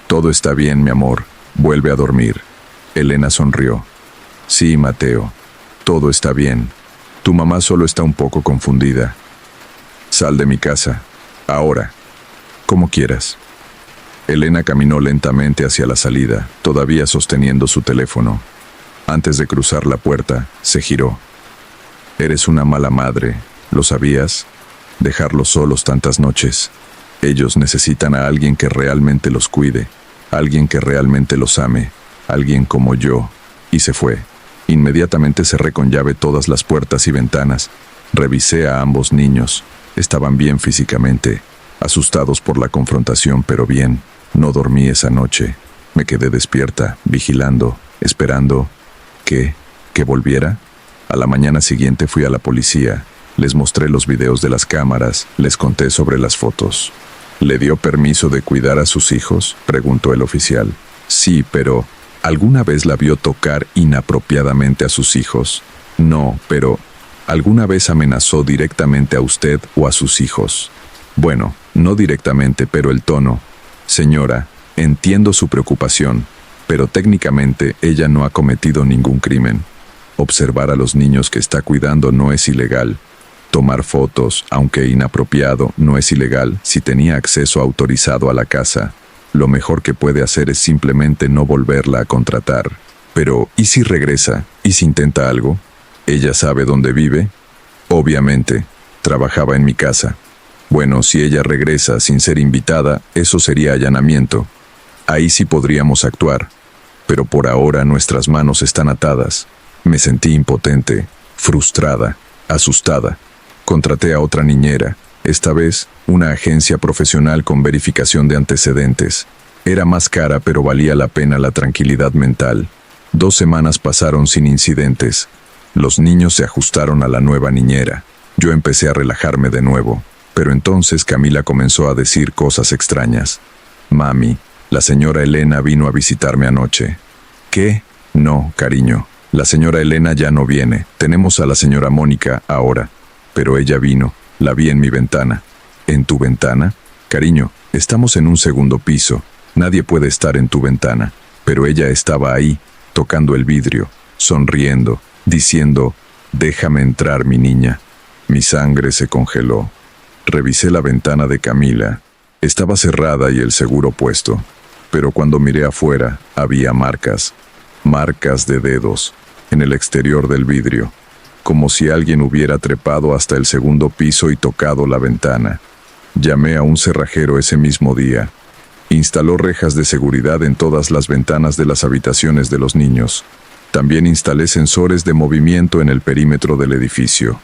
«Todo está bien, mi amor. Vuelve a dormir». Elena sonrió. «Sí, Mateo, todo está bien. Tu mamá solo está un poco confundida. Sal de mi casa, ahora, como quieras». Elena caminó lentamente hacia la salida, todavía sosteniendo su teléfono. Antes de cruzar la puerta, se giró. «Eres una mala madre, ¿lo sabías? Dejarlos solos tantas noches. Ellos necesitan a alguien que realmente los cuide, alguien que realmente los ame, alguien como yo». Y se fue. Inmediatamente cerré con llave todas las puertas y ventanas. Revisé a ambos niños. Estaban bien físicamente, asustados por la confrontación, pero bien. No dormí esa noche. Me quedé despierta, vigilando, esperando. ¿Que volviera? A la mañana siguiente fui a la policía. Les mostré los videos de las cámaras, les conté sobre las fotos. ¿Le dio permiso de cuidar a sus hijos?, preguntó el oficial. Sí, pero ¿alguna vez la vio tocar inapropiadamente a sus hijos? No, pero ¿alguna vez amenazó directamente a usted o a sus hijos? Bueno, no directamente, pero el tono. Señora, entiendo su preocupación, pero técnicamente ella no ha cometido ningún crimen. Observar a los niños que está cuidando no es ilegal. Tomar fotos, aunque inapropiado, no es ilegal si tenía acceso autorizado a la casa. Lo mejor que puede hacer es simplemente no volverla a contratar. Pero, ¿y si regresa? ¿Y si intenta algo? ¿Ella sabe dónde vive? Obviamente, trabajaba en mi casa. Bueno, si ella regresa sin ser invitada, eso sería allanamiento. Ahí sí podríamos actuar. Pero por ahora nuestras manos están atadas. Me sentí impotente, frustrada, asustada. Contraté a otra niñera. Esta vez, una agencia profesional con verificación de antecedentes. Era más cara, pero valía la pena la tranquilidad mental. 2 semanas pasaron sin incidentes. Los niños se ajustaron a la nueva niñera. Yo empecé a relajarme de nuevo, pero entonces Camila comenzó a decir cosas extrañas. Mami, la señora Elena vino a visitarme anoche. ¿Qué? No, cariño. La señora Elena ya no viene. Tenemos a la señora Mónica ahora. Pero ella vino. La vi en mi ventana. ¿En tu ventana? Cariño, estamos en un segundo piso. Nadie puede estar en tu ventana. Pero ella estaba ahí, tocando el vidrio, sonriendo, diciendo, déjame entrar, mi niña. Mi sangre se congeló. Revisé la ventana de Camila. Estaba cerrada y el seguro puesto. Pero cuando miré afuera, había marcas de dedos, en el exterior del vidrio, como si alguien hubiera trepado hasta el segundo piso y tocado la ventana. Llamé a un cerrajero ese mismo día. Instaló rejas de seguridad en todas las ventanas de las habitaciones de los niños. También instalé sensores de movimiento en el perímetro del edificio.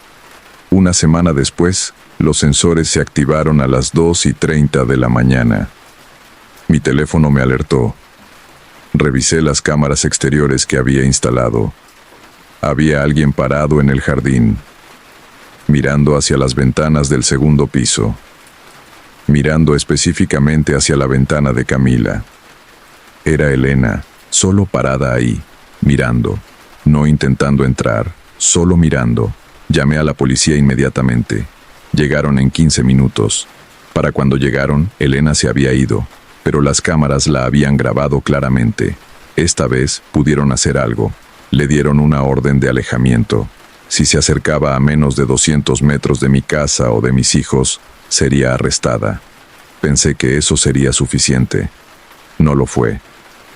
Una semana después, los sensores se activaron a las 2:30 de la mañana. Mi teléfono me alertó. Revisé las cámaras exteriores que había instalado. Había alguien parado en el jardín, mirando hacia las ventanas del segundo piso, mirando específicamente hacia la ventana de Camila. Era Elena, solo parada ahí, mirando, no intentando entrar, solo mirando. Llamé a la policía inmediatamente. Llegaron en 15 minutos. Para cuando llegaron, Elena se había ido, pero las cámaras la habían grabado claramente. Esta vez pudieron hacer algo. Le dieron una orden de alejamiento. Si se acercaba a menos de 200 metros de mi casa o de mis hijos, sería arrestada. Pensé que eso sería suficiente. No lo fue.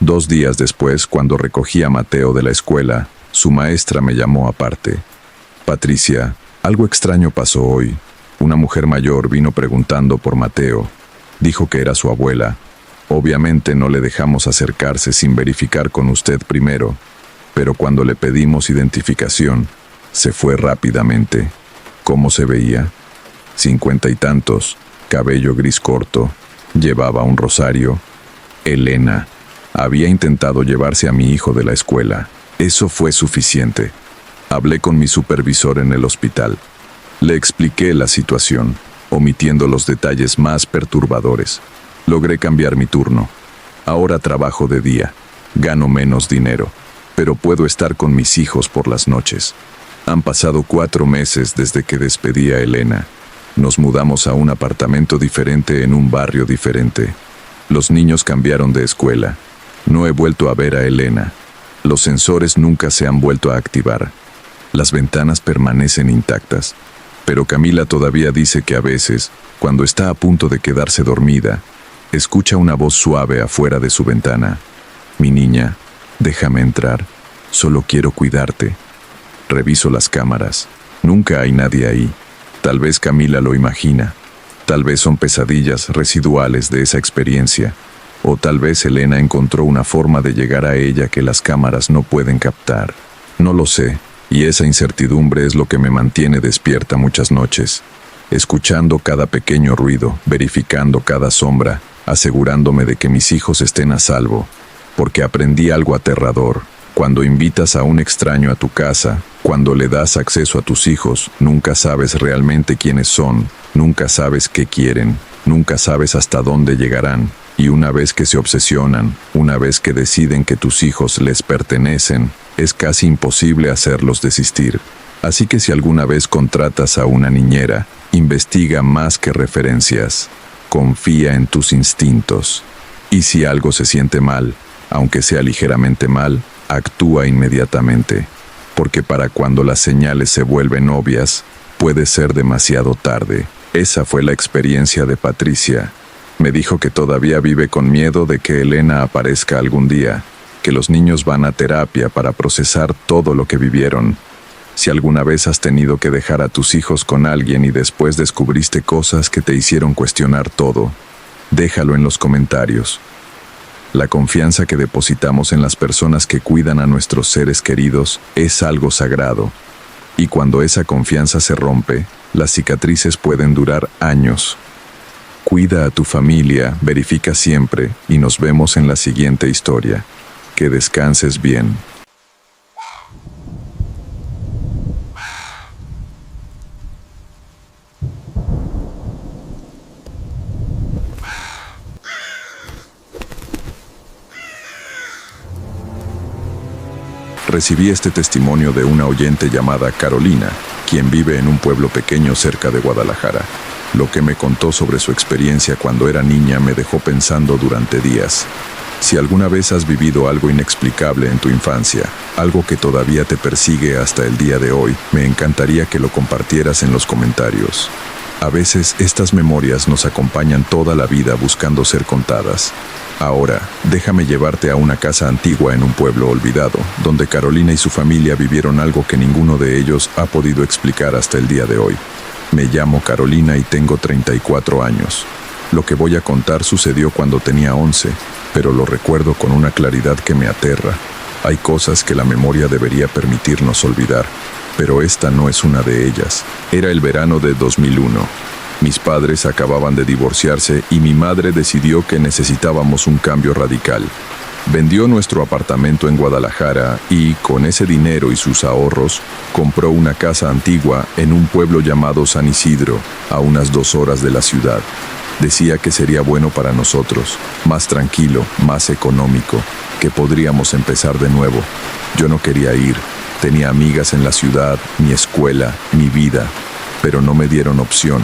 2 días después, cuando recogí a Mateo de la escuela, su maestra me llamó aparte. Patricia, algo extraño pasó hoy. Una mujer mayor vino preguntando por Mateo. Dijo que era su abuela. Obviamente no le dejamos acercarse sin verificar con usted primero, pero cuando le pedimos identificación, se fue rápidamente. ¿Cómo se veía? 50 y tantos, cabello gris corto, llevaba un rosario. Elena había intentado llevarse a mi hijo de la escuela. Eso fue suficiente. Hablé con mi supervisor en el hospital. Le expliqué la situación, omitiendo los detalles más perturbadores. Logré cambiar mi turno. Ahora trabajo de día. Gano menos dinero, pero puedo estar con mis hijos por las noches. Han pasado 4 meses desde que despedí a Elena. Nos mudamos a un apartamento diferente en un barrio diferente. Los niños cambiaron de escuela. No he vuelto a ver a Elena. Los sensores nunca se han vuelto a activar. Las ventanas permanecen intactas. Pero Camila todavía dice que a veces, cuando está a punto de quedarse dormida, escucha una voz suave afuera de su ventana. Mi niña, déjame entrar. Solo quiero cuidarte. Reviso las cámaras. Nunca hay nadie ahí. Tal vez Camila lo imagina. Tal vez son pesadillas residuales de esa experiencia. O tal vez Elena encontró una forma de llegar a ella que las cámaras no pueden captar. No lo sé, y esa incertidumbre es lo que me mantiene despierta muchas noches, escuchando cada pequeño ruido, verificando cada sombra, asegurándome de que mis hijos estén a salvo, porque aprendí algo aterrador. Cuando invitas a un extraño a tu casa, cuando le das acceso a tus hijos, nunca sabes realmente quiénes son, nunca sabes qué quieren, nunca sabes hasta dónde llegarán, y una vez que se obsesionan, una vez que deciden que tus hijos les pertenecen, es casi imposible hacerlos desistir. Así que si alguna vez contratas a una niñera, investiga más que referencias. Confía en tus instintos. Y si algo se siente mal, aunque sea ligeramente mal, actúa inmediatamente. Porque para cuando las señales se vuelven obvias, puede ser demasiado tarde. Esa fue la experiencia de Patricia. Me dijo que todavía vive con miedo de que Elena aparezca algún día, que los niños van a terapia para procesar todo lo que vivieron. Si alguna vez has tenido que dejar a tus hijos con alguien y después descubriste cosas que te hicieron cuestionar todo, déjalo en los comentarios. La confianza que depositamos en las personas que cuidan a nuestros seres queridos es algo sagrado. Y cuando esa confianza se rompe, las cicatrices pueden durar años. Cuida a tu familia, verifica siempre y nos vemos en la siguiente historia. Que descanses bien. Recibí este testimonio de una oyente llamada Carolina, quien vive en un pueblo pequeño cerca de Guadalajara. Lo que me contó sobre su experiencia cuando era niña me dejó pensando durante días. Si alguna vez has vivido algo inexplicable en tu infancia, algo que todavía te persigue hasta el día de hoy, me encantaría que lo compartieras en los comentarios. A veces estas memorias nos acompañan toda la vida buscando ser contadas. Ahora, déjame llevarte a una casa antigua en un pueblo olvidado, donde Carolina y su familia vivieron algo que ninguno de ellos ha podido explicar hasta el día de hoy. Me llamo Carolina y tengo 34 años. Lo que voy a contar sucedió cuando tenía 11, pero lo recuerdo con una claridad que me aterra. Hay cosas que la memoria debería permitirnos olvidar, pero esta no es una de ellas. Era el verano de 2001. Mis padres acababan de divorciarse y mi madre decidió que necesitábamos un cambio radical. Vendió nuestro apartamento en Guadalajara y, con ese dinero y sus ahorros, compró una casa antigua en un pueblo llamado San Isidro, a unas 2 horas de la ciudad. Decía que sería bueno para nosotros, más tranquilo, más económico, que podríamos empezar de nuevo. Yo no quería ir, tenía amigas en la ciudad, mi escuela, mi vida, pero no me dieron opción.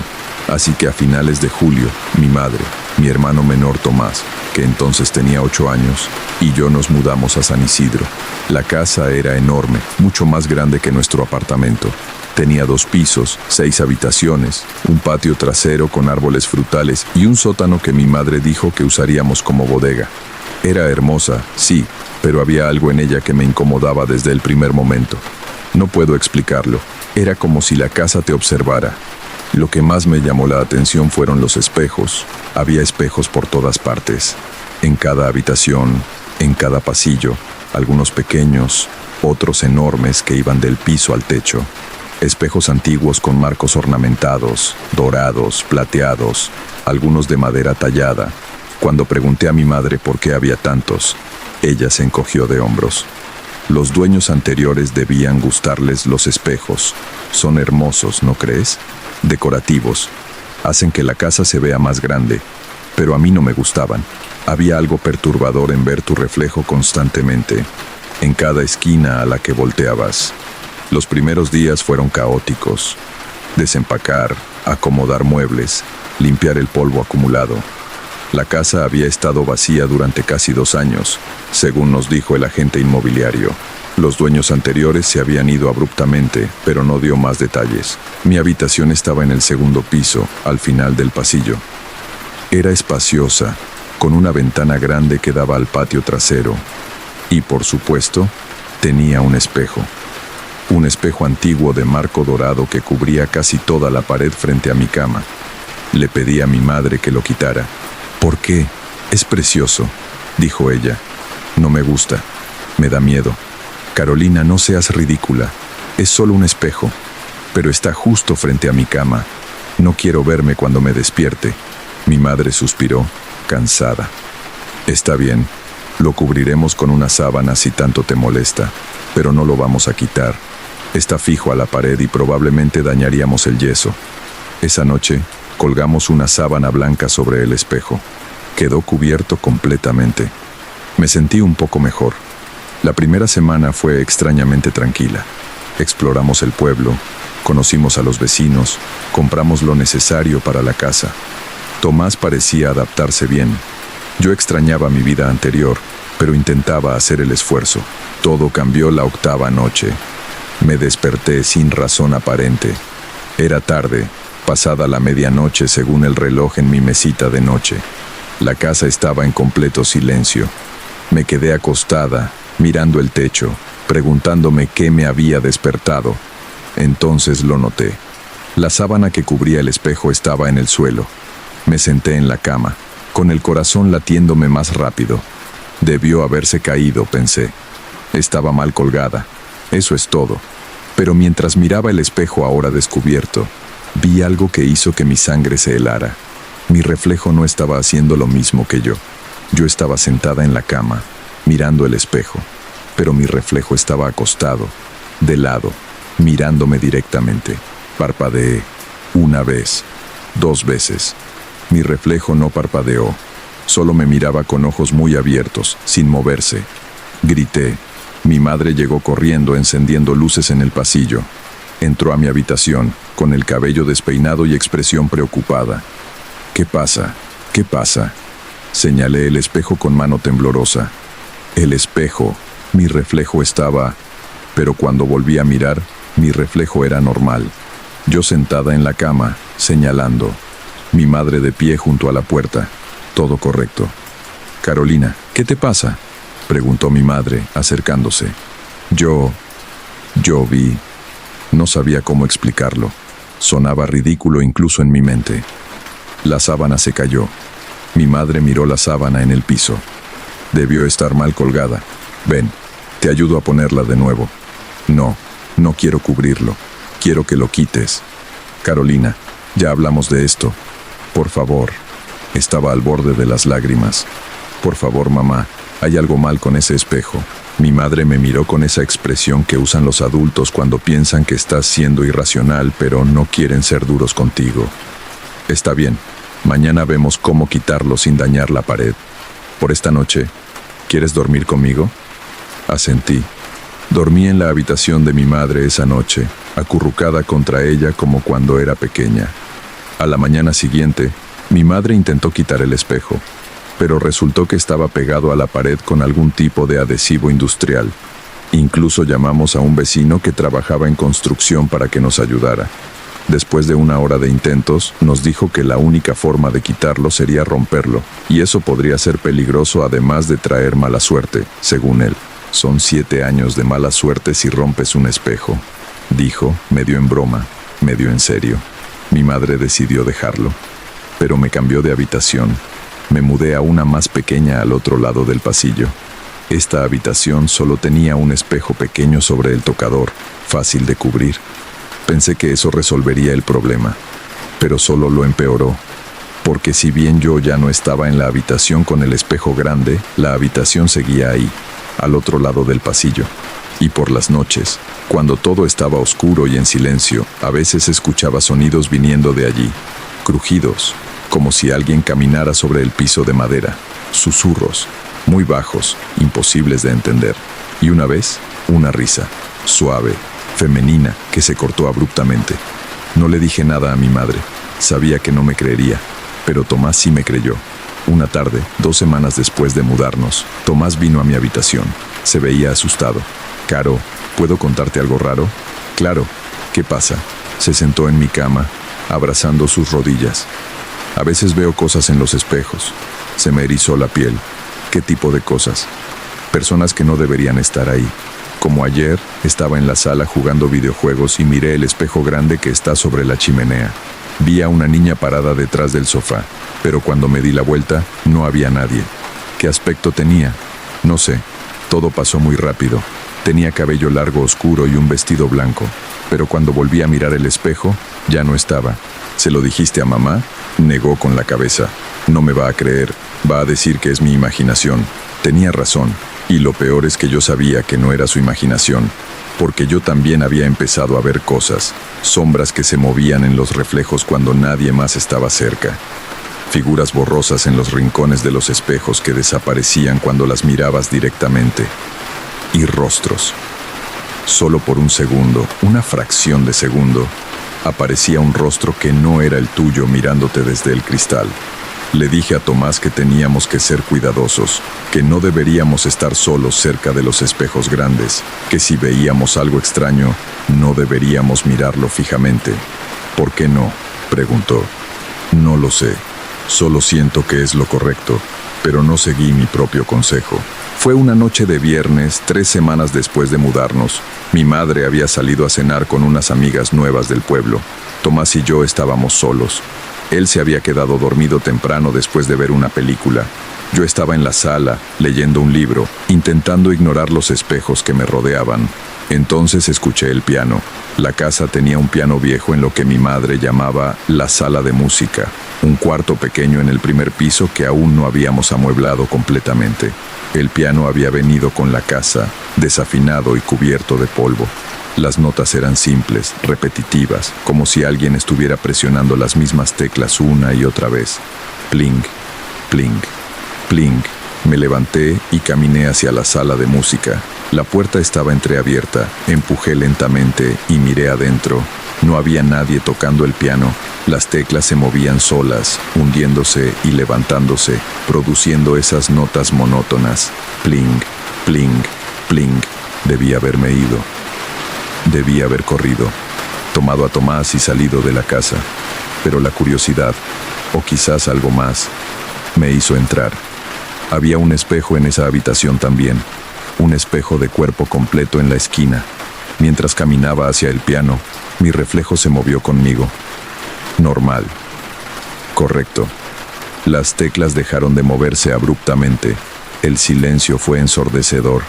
Así que a finales de julio, mi madre, mi hermano menor Tomás, que entonces tenía 8 años, y yo nos mudamos a San Isidro. La casa era enorme, mucho más grande que nuestro apartamento. Tenía 2 pisos, 6 habitaciones, un patio trasero con árboles frutales y un sótano que mi madre dijo que usaríamos como bodega. Era hermosa, sí, pero había algo en ella que me incomodaba desde el primer momento. No puedo explicarlo. Era como si la casa te observara. Lo que más me llamó la atención fueron los espejos. Había espejos por todas partes. En cada habitación, en cada pasillo, algunos pequeños, otros enormes que iban del piso al techo. Espejos antiguos con marcos ornamentados, dorados, plateados, algunos de madera tallada. Cuando pregunté a mi madre por qué había tantos, ella se encogió de hombros. Los dueños anteriores debían gustarles los espejos. Son hermosos, ¿no crees? Decorativos. Hacen que la casa se vea más grande, pero a mí no me gustaban. Había algo perturbador en ver tu reflejo constantemente, en cada esquina a la que volteabas. Los primeros días fueron caóticos. Desempacar, acomodar muebles, limpiar el polvo acumulado. La casa había estado vacía durante casi 2 años, según nos dijo el agente inmobiliario. Los dueños anteriores se habían ido abruptamente, pero no dio más detalles. Mi habitación estaba en el 2.º piso, al final del pasillo. Era espaciosa, con una ventana grande que daba al patio trasero. Y, por supuesto, tenía un espejo. Un espejo antiguo de marco dorado que cubría casi toda la pared frente a mi cama. Le pedí a mi madre que lo quitara. «¿Por qué? Es precioso», dijo ella. «No me gusta. Me da miedo». «Carolina, no seas ridícula. Es solo un espejo, pero está justo frente a mi cama. No quiero verme cuando me despierte». Mi madre suspiró, cansada. «Está bien. Lo cubriremos con una sábana si tanto te molesta, pero no lo vamos a quitar. Está fijo a la pared y probablemente dañaríamos el yeso». Esa noche, colgamos una sábana blanca sobre el espejo. Quedó cubierto completamente. Me sentí un poco mejor. La primera semana fue extrañamente tranquila. Exploramos el pueblo, conocimos a los vecinos, compramos lo necesario para la casa. Tomás parecía adaptarse bien. Yo extrañaba mi vida anterior, pero intentaba hacer el esfuerzo. Todo cambió la 8ª noche. Me desperté sin razón aparente. Era tarde, pasada la medianoche según el reloj en mi mesita de noche. La casa estaba en completo silencio. Me quedé acostada, mirando el techo, preguntándome qué me había despertado. Entonces lo noté. La sábana que cubría el espejo estaba en el suelo. Me senté en la cama, con el corazón latiéndome más rápido. Debió haberse caído, pensé. Estaba mal colgada. Eso es todo. Pero mientras miraba el espejo ahora descubierto, vi algo que hizo que mi sangre se helara. Mi reflejo no estaba haciendo lo mismo que yo. Yo estaba sentada en la cama, mirando el espejo, pero mi reflejo estaba acostado, de lado, mirándome directamente. Parpadeé, una vez, 2 veces. Mi reflejo no parpadeó, solo me miraba con ojos muy abiertos, sin moverse. Grité. Mi madre llegó corriendo, encendiendo luces en el pasillo. Entró a mi habitación, con el cabello despeinado y expresión preocupada. ¿Qué pasa? ¿Qué pasa? Señalé el espejo con mano temblorosa. El espejo, mi reflejo estaba... Pero cuando volví a mirar, mi reflejo era normal. Yo sentada en la cama, señalando. Mi madre de pie junto a la puerta. Todo correcto. Carolina, ¿qué te pasa?, preguntó mi madre, acercándose. Yo vi. No sabía cómo explicarlo. Sonaba ridículo incluso en mi mente. La sábana se cayó. Mi madre miró la sábana en el piso. Debió estar mal colgada. Ven, te ayudo a ponerla de nuevo. No quiero cubrirlo. Quiero que lo quites. Carolina, ya hablamos de esto. Por favor. Estaba al borde de las lágrimas. Por favor, mamá. Hay algo mal con ese espejo. Mi madre me miró con esa expresión que usan los adultos cuando piensan que estás siendo irracional, pero no quieren ser duros contigo. Está bien, mañana vemos cómo quitarlo sin dañar la pared. Por esta noche, ¿quieres dormir conmigo? Asentí. Dormí en la habitación de mi madre esa noche, acurrucada contra ella como cuando era pequeña. A la mañana siguiente, mi madre intentó quitar el espejo, pero resultó que estaba pegado a la pared con algún tipo de adhesivo industrial. Incluso llamamos a un vecino que trabajaba en construcción para que nos ayudara. Después de 1 hora de intentos, nos dijo que la única forma de quitarlo sería romperlo, y eso podría ser peligroso además de traer mala suerte, según él. Son 7 años de mala suerte si rompes un espejo, dijo, medio en broma, medio en serio. Mi madre decidió dejarlo, pero me cambió de habitación. Me mudé a una más pequeña al otro lado del pasillo. Esta habitación solo tenía un espejo pequeño sobre el tocador, fácil de cubrir. Pensé que eso resolvería el problema, pero solo lo empeoró, porque si bien yo ya no estaba en la habitación con el espejo grande, la habitación seguía ahí, al otro lado del pasillo. Y por las noches, cuando todo estaba oscuro y en silencio, a veces escuchaba sonidos viniendo de allí, crujidos, como si alguien caminara sobre el piso de madera, susurros, muy bajos, imposibles de entender. Y una vez, una risa, suave, femenina, que se cortó abruptamente. No le dije nada a mi madre, sabía que no me creería, pero Tomás sí me creyó. Una tarde, 2 semanas después de mudarnos, Tomás vino a mi habitación. Se veía asustado. Caro, ¿puedo contarte algo raro? Claro, ¿qué pasa? Se sentó en mi cama, abrazando sus rodillas. A veces veo cosas en los espejos. Se me erizó la piel. ¿Qué tipo de cosas? Personas que no deberían estar ahí. Como ayer, estaba en la sala jugando videojuegos y miré el espejo grande que está sobre la chimenea. Vi a una niña parada detrás del sofá, pero cuando me di la vuelta, no había nadie. ¿Qué aspecto tenía? No sé. Todo pasó muy rápido. Tenía cabello largo oscuro y un vestido blanco, pero cuando volví a mirar el espejo, ya no estaba. ¿Se lo dijiste a mamá? Negó con la cabeza. No me va a creer, va a decir que es mi imaginación. Tenía razón, y lo peor es que yo sabía que no era su imaginación, porque yo también había empezado a ver cosas, sombras que se movían en los reflejos cuando nadie más estaba cerca. Figuras borrosas en los rincones de los espejos que desaparecían cuando las mirabas directamente. Y rostros. Solo por un segundo, una fracción de segundo, aparecía un rostro que no era el tuyo mirándote desde el cristal. Le dije a Tomás que teníamos que ser cuidadosos, que no deberíamos estar solos cerca de los espejos grandes, que si veíamos algo extraño, no deberíamos mirarlo fijamente. ¿Por qué no?, preguntó. No lo sé, solo siento que es lo correcto, pero no seguí mi propio consejo. Fue una noche de viernes, 3 semanas después de mudarnos. Mi madre había salido a cenar con unas amigas nuevas del pueblo. Tomás y yo estábamos solos. Él se había quedado dormido temprano después de ver una película. Yo estaba en la sala, leyendo un libro, intentando ignorar los espejos que me rodeaban. Entonces escuché el piano. La casa tenía un piano viejo en lo que mi madre llamaba la sala de música, un cuarto pequeño en el primer piso que aún no habíamos amueblado completamente. El piano había venido con la casa, desafinado y cubierto de polvo. Las notas eran simples, repetitivas, como si alguien estuviera presionando las mismas teclas una y otra vez. Pling, pling, pling. Me levanté y caminé hacia la sala de música. La puerta estaba entreabierta, empujé lentamente y miré adentro. No había nadie tocando el piano. Las teclas se movían solas, hundiéndose y levantándose, produciendo esas notas monótonas. Pling, pling, pling. Debí haberme ido. Debí haber corrido, tomado a Tomás y salido de la casa. Pero la curiosidad, o quizás algo más, me hizo entrar. Había un espejo en esa habitación también, un espejo de cuerpo completo en la esquina. Mientras caminaba hacia el piano, mi reflejo se movió conmigo. Normal. Correcto. Las teclas dejaron de moverse abruptamente. El silencio fue ensordecedor.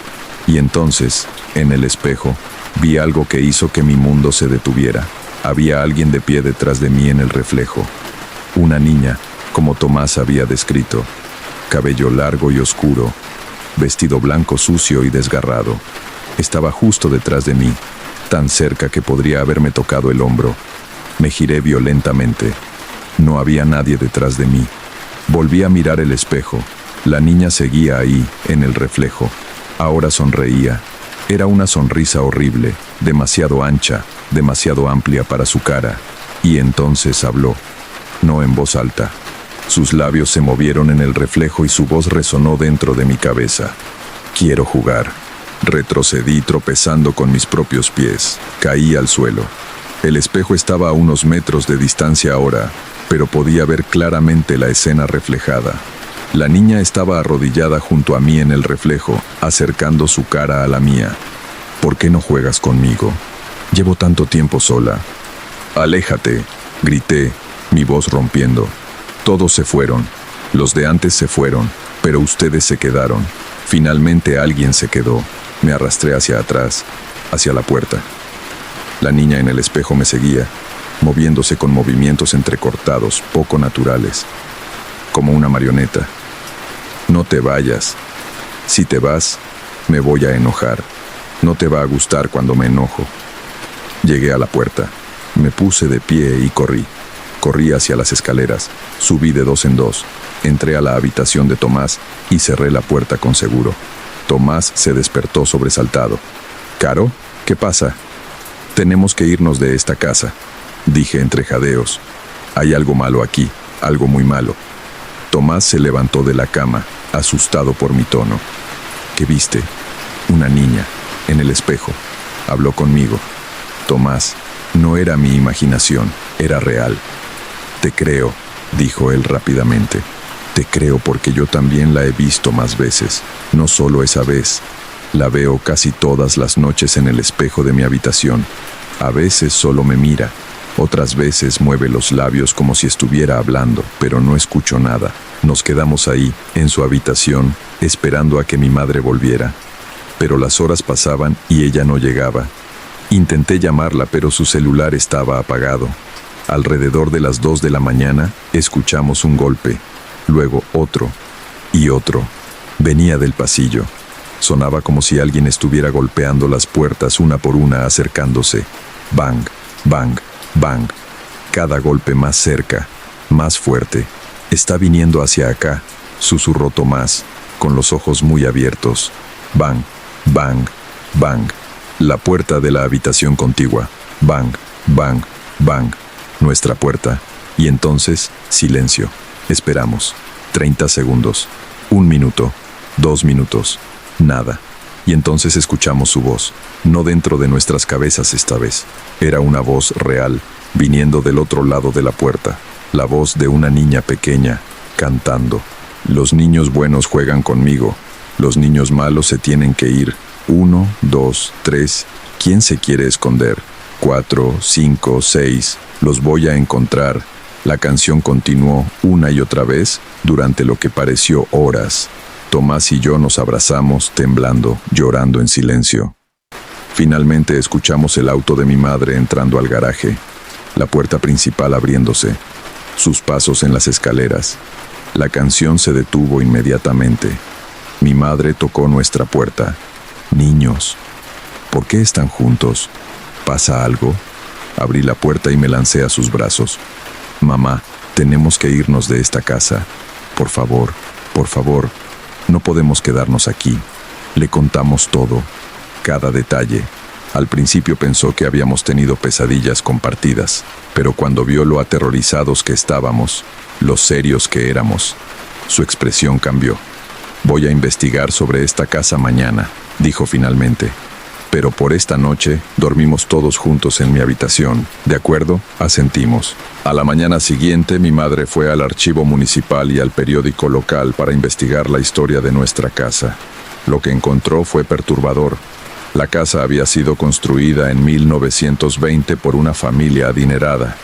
Y entonces, en el espejo, vi algo que hizo que mi mundo se detuviera. Había alguien de pie detrás de mí en el reflejo. Una niña, como Tomás había descrito. Cabello largo y oscuro, vestido blanco sucio y desgarrado. Estaba justo detrás de mí, tan cerca que podría haberme tocado el hombro. Me giré violentamente. No había nadie detrás de mí. Volví a mirar el espejo. La niña seguía ahí, en el reflejo. Ahora sonreía. Era una sonrisa horrible, demasiado ancha, demasiado amplia para su cara. Y entonces habló, no en voz alta. Sus labios se movieron en el reflejo y su voz resonó dentro de mi cabeza. Quiero jugar. Retrocedí tropezando con mis propios pies. Caí al suelo. El espejo estaba a unos metros de distancia ahora, pero podía ver claramente la escena reflejada. La niña estaba arrodillada junto a mí en el reflejo, acercando su cara a la mía. ¿Por qué no juegas conmigo? Llevo tanto tiempo sola. Aléjate, grité, mi voz rompiendo. Todos se fueron. Los de antes se fueron, pero ustedes se quedaron. Finalmente alguien se quedó. Me arrastré hacia atrás, hacia la puerta. La niña en el espejo me seguía, moviéndose con movimientos entrecortados, poco naturales, como una marioneta. No te vayas. Si te vas, me voy a enojar. No te va a gustar cuando me enojo. Llegué a la puerta. Me puse de pie y corrí. Corrí hacia las escaleras, subí de dos en dos, entré a la habitación de Tomás y cerré la puerta con seguro. Tomás se despertó sobresaltado. «¿Caro? ¿Qué pasa?» «Tenemos que irnos de esta casa», dije entre jadeos. «Hay algo malo aquí, algo muy malo». Tomás se levantó de la cama, asustado por mi tono. «¿Qué viste?» «Una niña, en el espejo. Habló conmigo». «Tomás, no era mi imaginación, era real». «Te creo», dijo él rápidamente. «Te creo porque yo también la he visto más veces, no solo esa vez. La veo casi todas las noches en el espejo de mi habitación. A veces solo me mira, otras veces mueve los labios como si estuviera hablando, pero no escucho nada. Nos quedamos ahí, en su habitación, esperando a que mi madre volviera. Pero las horas pasaban y ella no llegaba. Intenté llamarla, pero su celular estaba apagado. Alrededor de las 2 de la mañana, escuchamos un golpe, luego otro y otro. Venía del pasillo. Sonaba como si alguien estuviera golpeando las puertas una por una, acercándose. Bang, bang, bang. Cada golpe más cerca, más fuerte. «Está viniendo hacia acá», susurró Tomás, con los ojos muy abiertos. Bang, bang, bang. La puerta de la habitación contigua. Bang, bang, bang. Nuestra puerta. Y entonces, silencio. Esperamos. 30 segundos. 1 minuto. 2 minutos. Nada. Y entonces escuchamos su voz. No dentro de nuestras cabezas esta vez. Era una voz real, viniendo del otro lado de la puerta. La voz de una niña pequeña, cantando. «Los niños buenos juegan conmigo. Los niños malos se tienen que ir. 1, 2, 3. ¿Quién se quiere esconder? 4, 5, 6. Los voy a encontrar». La canción continuó una y otra vez durante lo que pareció horas. Tomás y yo nos abrazamos, temblando, llorando en silencio. Finalmente escuchamos el auto de mi madre entrando al garaje, la puerta principal abriéndose, sus pasos en las escaleras. La canción se detuvo inmediatamente. Mi madre tocó nuestra puerta. Niños, ¿por qué están juntos? ¿Pasa algo? Abrí la puerta y me lancé a sus brazos. Mamá, tenemos que irnos de esta casa. Por favor, no podemos quedarnos aquí. Le contamos todo, cada detalle. Al principio pensó que habíamos tenido pesadillas compartidas, pero cuando vio lo aterrorizados que estábamos, lo serios que éramos, su expresión cambió. Voy a investigar sobre esta casa mañana, dijo finalmente. Pero por esta noche dormimos todos juntos en mi habitación. ¿De acuerdo? Asentimos. A la mañana siguiente mi madre fue al archivo municipal y al periódico local para investigar la historia de nuestra casa. Lo que encontró fue perturbador. La casa había sido construida en 1920 por una familia adinerada.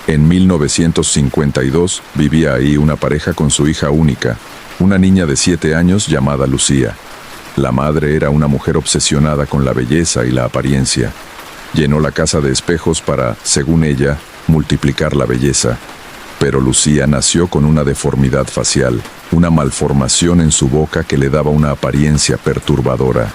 En 1952 vivía ahí una pareja con su hija única, una niña de 7 años llamada Lucía. La madre era una mujer obsesionada con la belleza y la apariencia. Llenó la casa de espejos para, según ella, multiplicar la belleza. Pero Lucía nació con una deformidad facial, una malformación en su boca que le daba una apariencia perturbadora.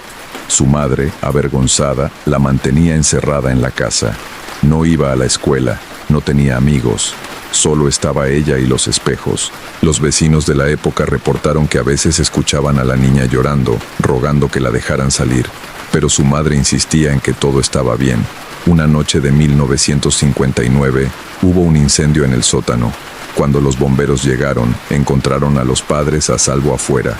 Su madre, avergonzada, la mantenía encerrada en la casa. No iba a la escuela, no tenía amigos. Solo estaba ella y los espejos. Los vecinos de la época reportaron que a veces escuchaban a la niña llorando, rogando que la dejaran salir, pero su madre insistía en que todo estaba bien. Una noche de 1959 hubo un incendio en el sótano. Cuando los bomberos llegaron, encontraron a los padres a salvo afuera,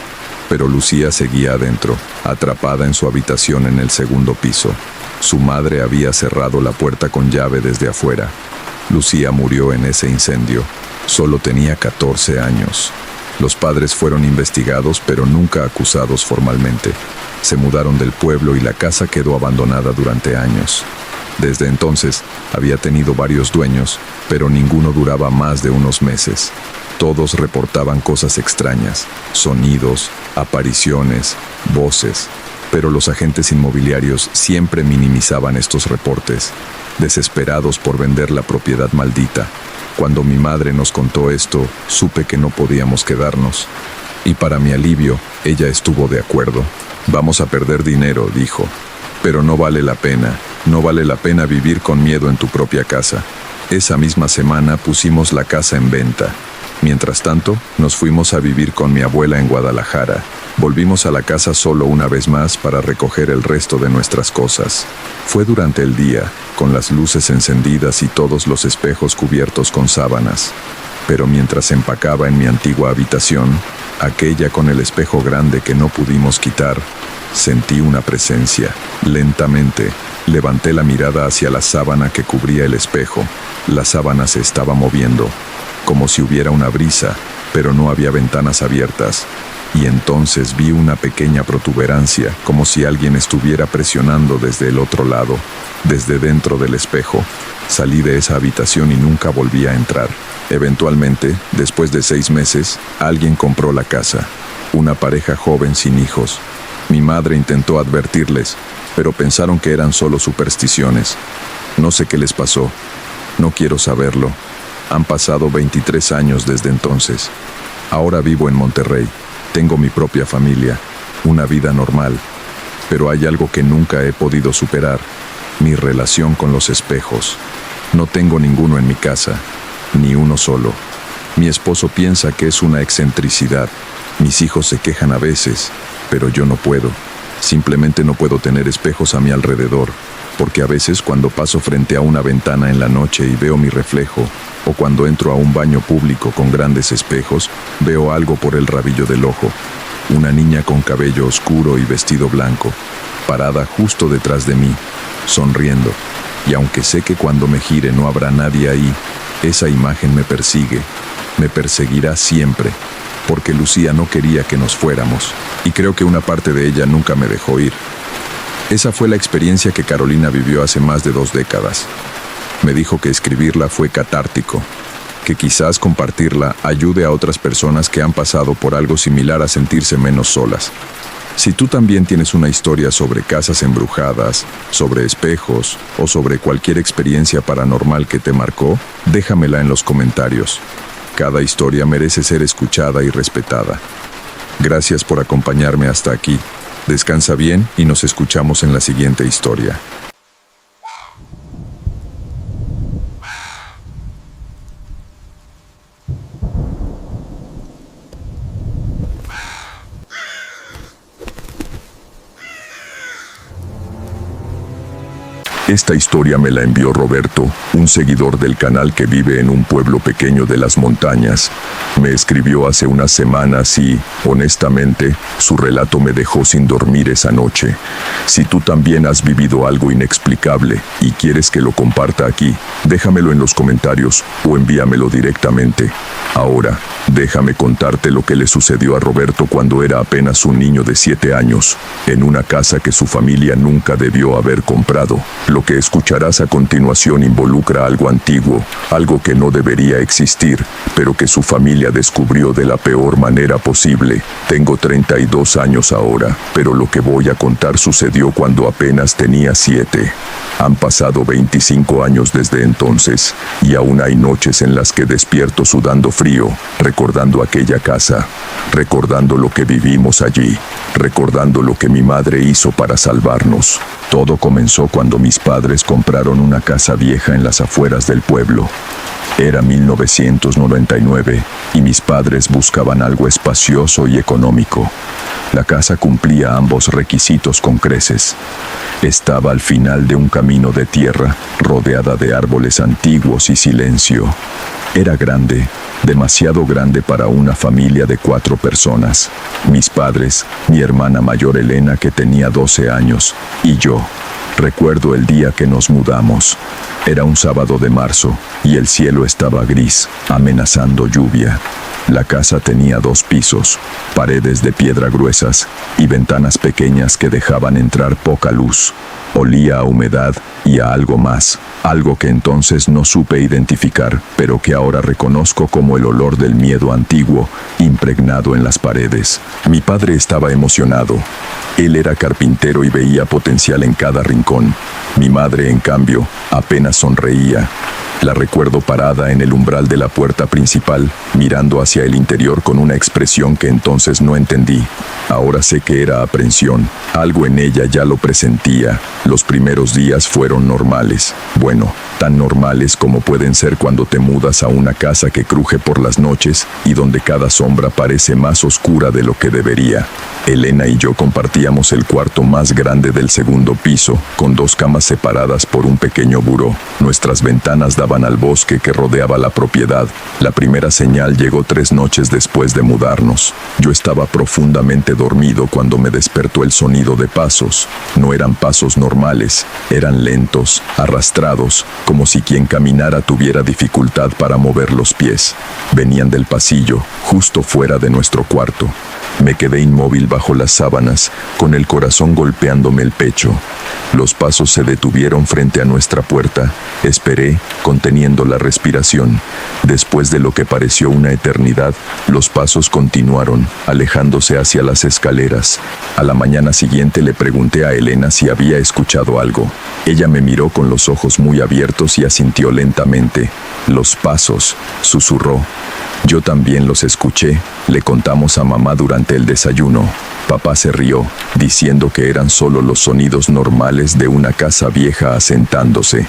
pero Lucía seguía adentro, atrapada en su habitación en el segundo piso. Su madre había cerrado la puerta con llave desde afuera. Lucía murió en ese incendio. Solo tenía 14 años. Los padres fueron investigados, pero nunca acusados formalmente. Se mudaron del pueblo y la casa quedó abandonada durante años. Desde entonces, había tenido varios dueños, pero ninguno duraba más de unos meses. Todos reportaban cosas extrañas, sonidos, apariciones, voces, pero los agentes inmobiliarios siempre minimizaban estos reportes, desesperados por vender la propiedad maldita. Cuando mi madre nos contó esto, supe que no podíamos quedarnos. Y para mi alivio, ella estuvo de acuerdo. Vamos a perder dinero, dijo. Pero no vale la pena vivir con miedo en tu propia casa. Esa misma semana pusimos la casa en venta. Mientras tanto, nos fuimos a vivir con mi abuela en Guadalajara. Volvimos a la casa solo una vez más para recoger el resto de nuestras cosas. Fue durante el día, con las luces encendidas y todos los espejos cubiertos con sábanas. Pero mientras empacaba en mi antigua habitación, aquella con el espejo grande que no pudimos quitar, sentí una presencia. Lentamente, levanté la mirada hacia la sábana que cubría el espejo. La sábana se estaba moviendo, como si hubiera una brisa, pero no había ventanas abiertas. Y entonces vi una pequeña protuberancia, como si alguien estuviera presionando desde el otro lado, desde dentro del espejo. Salí de esa habitación y nunca volví a entrar. Eventualmente, después de 6 meses, alguien compró la casa. Una pareja joven sin hijos. Mi madre intentó advertirles, pero pensaron que eran solo supersticiones. No sé qué les pasó. No quiero saberlo. Han pasado 23 años desde entonces. Ahora vivo en Monterrey. Tengo mi propia familia, una vida normal. Pero hay algo que nunca he podido superar: mi relación con los espejos. No tengo ninguno en mi casa, ni uno solo. Mi esposo piensa que es una excentricidad. Mis hijos se quejan a veces, pero yo no puedo. Simplemente no puedo tener espejos a mi alrededor, porque a veces cuando paso frente a una ventana en la noche y veo mi reflejo, o cuando entro a un baño público con grandes espejos, veo algo por el rabillo del ojo. Una niña con cabello oscuro y vestido blanco, parada justo detrás de mí, sonriendo. Y aunque sé que cuando me gire no habrá nadie ahí, esa imagen me persigue, me perseguirá siempre, porque Lucía no quería que nos fuéramos, y creo que una parte de ella nunca me dejó ir. Esa fue la experiencia que Carolina vivió hace más de 2 décadas. Me dijo que escribirla fue catártico, que quizás compartirla ayude a otras personas que han pasado por algo similar a sentirse menos solas. Si tú también tienes una historia sobre casas embrujadas, sobre espejos o sobre cualquier experiencia paranormal que te marcó, déjamela en los comentarios. Cada historia merece ser escuchada y respetada. Gracias por acompañarme hasta aquí. Descansa bien y nos escuchamos en la siguiente historia. Esta historia me la envió Roberto, un seguidor del canal que vive en un pueblo pequeño de las montañas. Me escribió hace unas semanas y, honestamente, su relato me dejó sin dormir esa noche. Si tú también has vivido algo inexplicable y quieres que lo comparta aquí, déjamelo en los comentarios o envíamelo directamente. Ahora, déjame contarte lo que le sucedió a Roberto cuando era apenas un niño de 7 años, en una casa que su familia nunca debió haber comprado. Lo que escucharás a continuación involucra algo antiguo, algo que no debería existir, pero que su familia descubrió de la peor manera posible. Tengo 32 años ahora, pero lo que voy a contar sucedió cuando apenas tenía 7. Han pasado 25 años desde entonces, y aún hay noches en las que despierto sudando frío, recordando aquella casa, recordando lo que vivimos allí, recordando lo que mi madre hizo para salvarnos. Todo comenzó cuando mis padres compraron una casa vieja en las afueras del pueblo. Era 1999 y mis padres buscaban algo espacioso y económico. La casa cumplía ambos requisitos con creces. Estaba al final de un camino de tierra, rodeada de árboles antiguos y silencio. Era grande, demasiado grande para una familia de 4 personas. Mis padres, mi hermana mayor Elena, que tenía 12 años, y yo. Recuerdo el día que nos mudamos. Era un sábado de marzo, y el cielo estaba gris, amenazando lluvia. La casa tenía 2 pisos, paredes de piedra gruesas y ventanas pequeñas que dejaban entrar poca luz. Olía a humedad y a algo más, algo que entonces no supe identificar, pero que ahora reconozco como el olor del miedo antiguo, impregnado en las paredes. Mi padre estaba emocionado. Él era carpintero y veía potencial en cada rincón. Mi madre, en cambio, apenas sonreía. La recuerdo parada en el umbral de la puerta principal, mirando hacia el interior con una expresión que entonces no entendí. Ahora sé que era aprensión. Algo en ella ya lo presentía. Los primeros días fueron normales. Bueno, tan normales como pueden ser cuando te mudas a una casa que cruje por las noches y donde cada sombra parece más oscura de lo que debería. Elena y yo compartíamos el cuarto más grande del segundo piso, con 2 camas separadas por un pequeño buró. Nuestras ventanas daban al bosque que rodeaba la propiedad. La primera señal llegó 3 noches después de mudarnos. Yo estaba profundamente dormido cuando me despertó el sonido de pasos. No eran pasos normales, eran lentos, arrastrados, como si quien caminara tuviera dificultad para mover los pies. Venían del pasillo, justo fuera de nuestro cuarto. Me quedé inmóvil bajo las sábanas, con el corazón golpeándome el pecho. Los pasos se detuvieron frente a nuestra puerta. Esperé, conteniendo la respiración. Después de lo que pareció una eternidad, los pasos continuaron, alejándose hacia las escaleras. A la mañana siguiente le pregunté a Elena si había escuchado algo. Ella me miró con los ojos muy abiertos y asintió lentamente. «Los pasos», susurró. «Yo también los escuché», le contamos a mamá durante el desayuno. Papá se rió, diciendo que eran solo los sonidos normales de una casa vieja asentándose.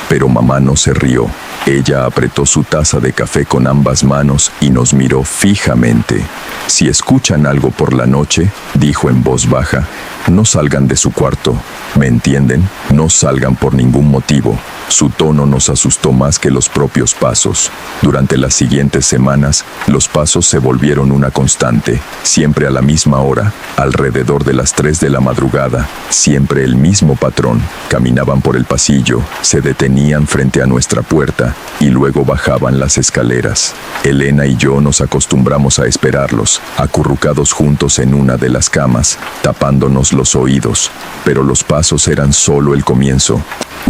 Pero mamá no se rió. Ella apretó su taza de café con ambas manos y nos miró fijamente. «Si escuchan algo por la noche», dijo en voz baja, «no salgan de su cuarto. ¿Me entienden? No salgan por ningún motivo». Su tono nos asustó más que los propios pasos. Durante las siguientes semanas, los pasos se volvieron una constante, siempre a la misma hora, alrededor de las 3 de la madrugada, siempre el mismo patrón. Caminaban por el pasillo, se detenían frente a nuestra puerta y luego bajaban las escaleras. Elena y yo nos acostumbramos a esperarlos, acurrucados juntos en una de las camas, tapándonos los oídos, pero los pasos eran solo el comienzo.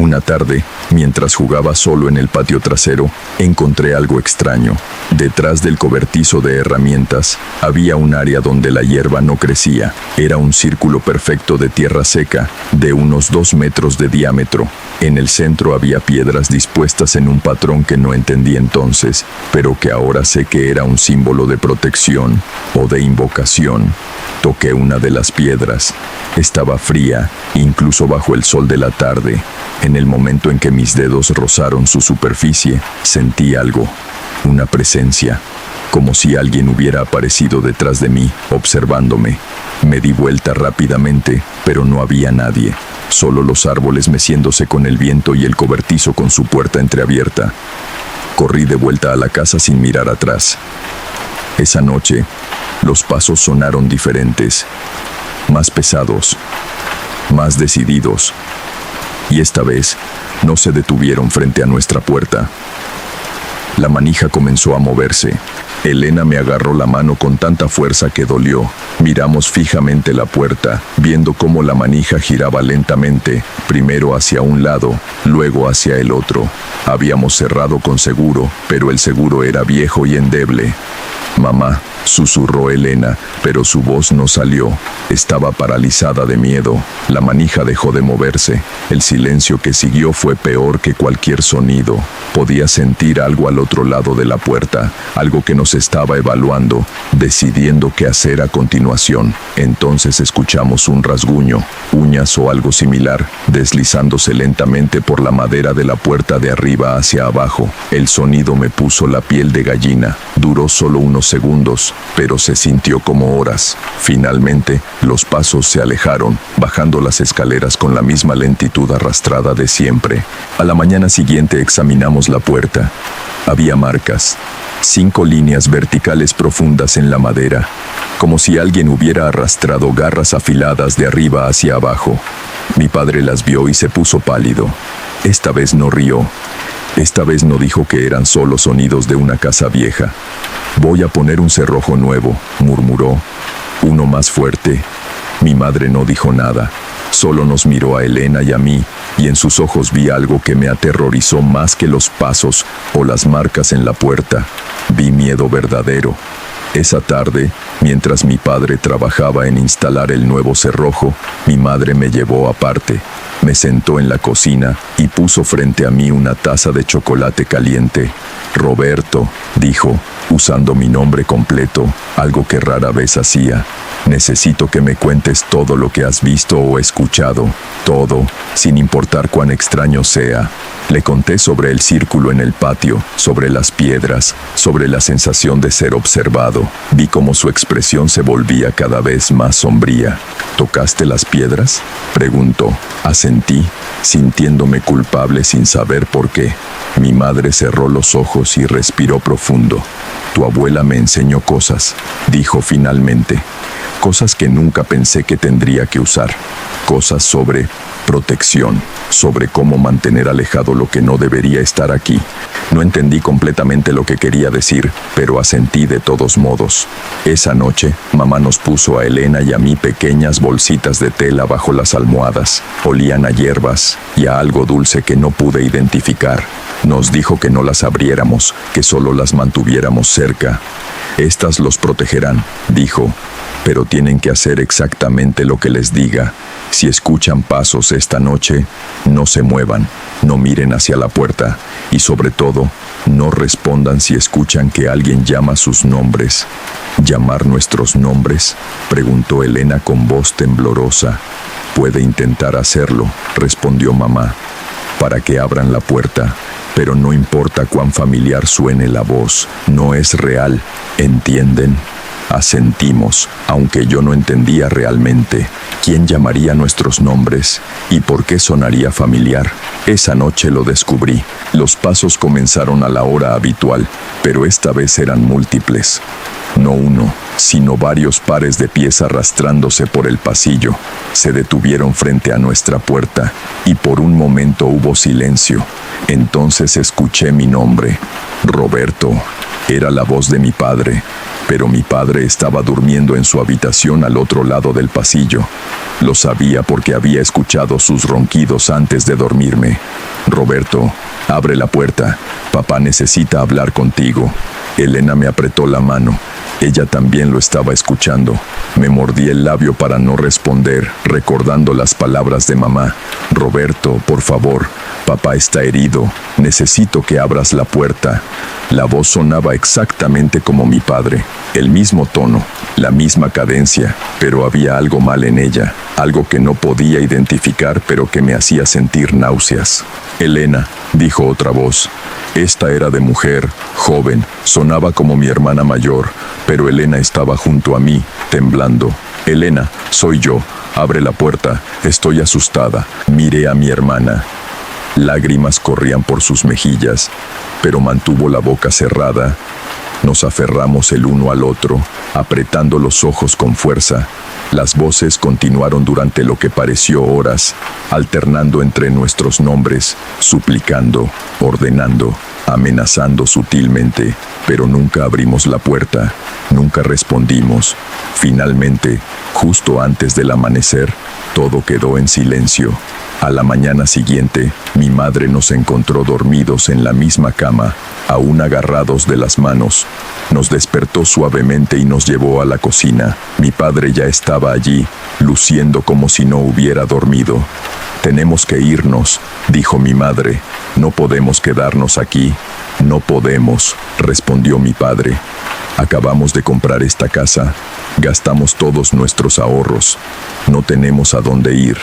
Una tarde, mientras jugaba solo en el patio trasero, encontré algo extraño. Detrás del cobertizo de herramientas, había un área donde la hierba no crecía. Era un círculo perfecto de tierra seca, de unos 2 metros de diámetro. En el centro había piedras dispuestas en un patrón que no entendí entonces, pero que ahora sé que era un símbolo de protección o de invocación. Toqué una de las piedras. Estaba fría, incluso bajo el sol de la tarde. En el momento en que mis dedos rozaron su superficie, sentí algo, una presencia, como si alguien hubiera aparecido detrás de mí, observándome. Me di vuelta rápidamente, pero no había nadie, solo los árboles meciéndose con el viento y el cobertizo con su puerta entreabierta. Corrí de vuelta a la casa sin mirar atrás. Esa noche, los pasos sonaron diferentes, más pesados, más decididos. Y esta vez, no se detuvieron frente a nuestra puerta. La manija comenzó a moverse. Elena me agarró la mano con tanta fuerza que dolió. Miramos fijamente la puerta, viendo cómo la manija giraba lentamente, primero hacia un lado, luego hacia el otro. Habíamos cerrado con seguro, pero el seguro era viejo y endeble. «Mamá», susurró Elena, pero su voz no salió. Estaba paralizada de miedo. La manija dejó de moverse. El silencio que siguió fue peor que cualquier sonido. Podía sentir algo al otro lado de la puerta, algo que nos estaba evaluando, decidiendo qué hacer a continuación. Entonces escuchamos un rasguño, uñas o algo similar, deslizándose lentamente por la madera de la puerta de arriba hacia abajo. El sonido me puso la piel de gallina. Duró solo unos segundos, pero se sintió como horas. Finalmente, los pasos se alejaron, bajando las escaleras con la misma lentitud arrastrada de siempre. A la mañana siguiente examinamos la puerta. Había marcas, 5 líneas verticales profundas en la madera, como si alguien hubiera arrastrado garras afiladas de arriba hacia abajo. Mi padre las vio y se puso pálido. Esta vez no rió. Esta vez no dijo que eran solo sonidos de una casa vieja. «Voy a poner un cerrojo nuevo», murmuró. «Uno más fuerte». Mi madre no dijo nada. Solo nos miró a Elena y a mí, y en sus ojos vi algo que me aterrorizó más que los pasos o las marcas en la puerta. Vi miedo verdadero. Esa tarde, mientras mi padre trabajaba en instalar el nuevo cerrojo, mi madre me llevó aparte. Me sentó en la cocina y puso frente a mí una taza de chocolate caliente. «Roberto», dijo, usando mi nombre completo, algo que rara vez hacía. «Necesito que me cuentes todo lo que has visto o escuchado, todo, sin importar cuán extraño sea». Le conté sobre el círculo en el patio, sobre las piedras, sobre la sensación de ser observado. Vi cómo su expresión se volvía cada vez más sombría. «¿Tocaste las piedras?», preguntó. Asentí, sintiéndome culpable sin saber por qué. Mi madre cerró los ojos y respiró profundo. «Tu abuela me enseñó cosas», dijo finalmente. «Cosas que nunca pensé que tendría que usar. Cosas sobre protección, sobre cómo mantener alejado lo que no debería estar aquí». No entendí completamente lo que quería decir, pero asentí de todos modos. Esa noche, mamá nos puso a Elena y a mí pequeñas bolsitas de tela bajo las almohadas. Olían a hierbas y a algo dulce que no pude identificar. Nos dijo que no las abriéramos, que solo las mantuviéramos cerca. «Estas los protegerán», dijo, «pero tienen que hacer exactamente lo que les diga. Si escuchan pasos esta noche, no se muevan, no miren hacia la puerta y sobre todo, no respondan si escuchan que alguien llama sus nombres». «¿Llamar nuestros nombres?», preguntó Elena con voz temblorosa. «Puede intentar hacerlo», respondió mamá, «para que abran la puerta. Pero no importa cuán familiar suene la voz, no es real, ¿entienden?». Asentimos, aunque yo no entendía realmente. ¿Quién llamaría nuestros nombres? ¿Y por qué sonaría familiar? Esa noche lo descubrí. Los pasos comenzaron a la hora habitual, pero esta vez eran múltiples. No uno, sino varios pares de pies arrastrándose por el pasillo. Se detuvieron frente a nuestra puerta, y por un momento hubo silencio. Entonces escuché mi nombre. «Roberto». Era la voz de mi padre, pero mi padre estaba durmiendo en su habitación al otro lado del pasillo. Lo sabía porque había escuchado sus ronquidos antes de dormirme. Roberto, abre la puerta. Papá necesita hablar contigo. Elena me apretó la mano. Ella también lo estaba escuchando. Me mordí el labio para no responder, recordando las palabras de mamá. Roberto, por favor, papá está herido. Necesito que abras la puerta. La voz sonaba exactamente como mi padre. El mismo tono, la misma cadencia, pero había algo mal en ella. Algo que no podía identificar, pero que me hacía sentir náuseas. Elena, dijo otra voz. Esta era de mujer, joven, sonaba como mi hermana mayor, pero Elena estaba junto a mí, temblando. Elena, soy yo. Abre la puerta. Estoy asustada. Miré a mi hermana. Lágrimas corrían por sus mejillas, pero mantuvo la boca cerrada. Nos aferramos el uno al otro, apretando los ojos con fuerza. Las voces continuaron durante lo que pareció horas, alternando entre nuestros nombres, suplicando, ordenando, amenazando sutilmente, pero nunca abrimos la puerta, nunca respondimos. Finalmente, justo antes del amanecer, todo quedó en silencio. A la mañana siguiente, mi madre nos encontró dormidos en la misma cama, aún agarrados de las manos. Nos despertó suavemente y nos llevó a la cocina. Mi padre ya estaba allí, luciendo como si no hubiera dormido. Tenemos que irnos, dijo mi madre. No podemos quedarnos aquí. No podemos, respondió mi padre. Acabamos de comprar esta casa. Gastamos todos nuestros ahorros. No tenemos a dónde ir.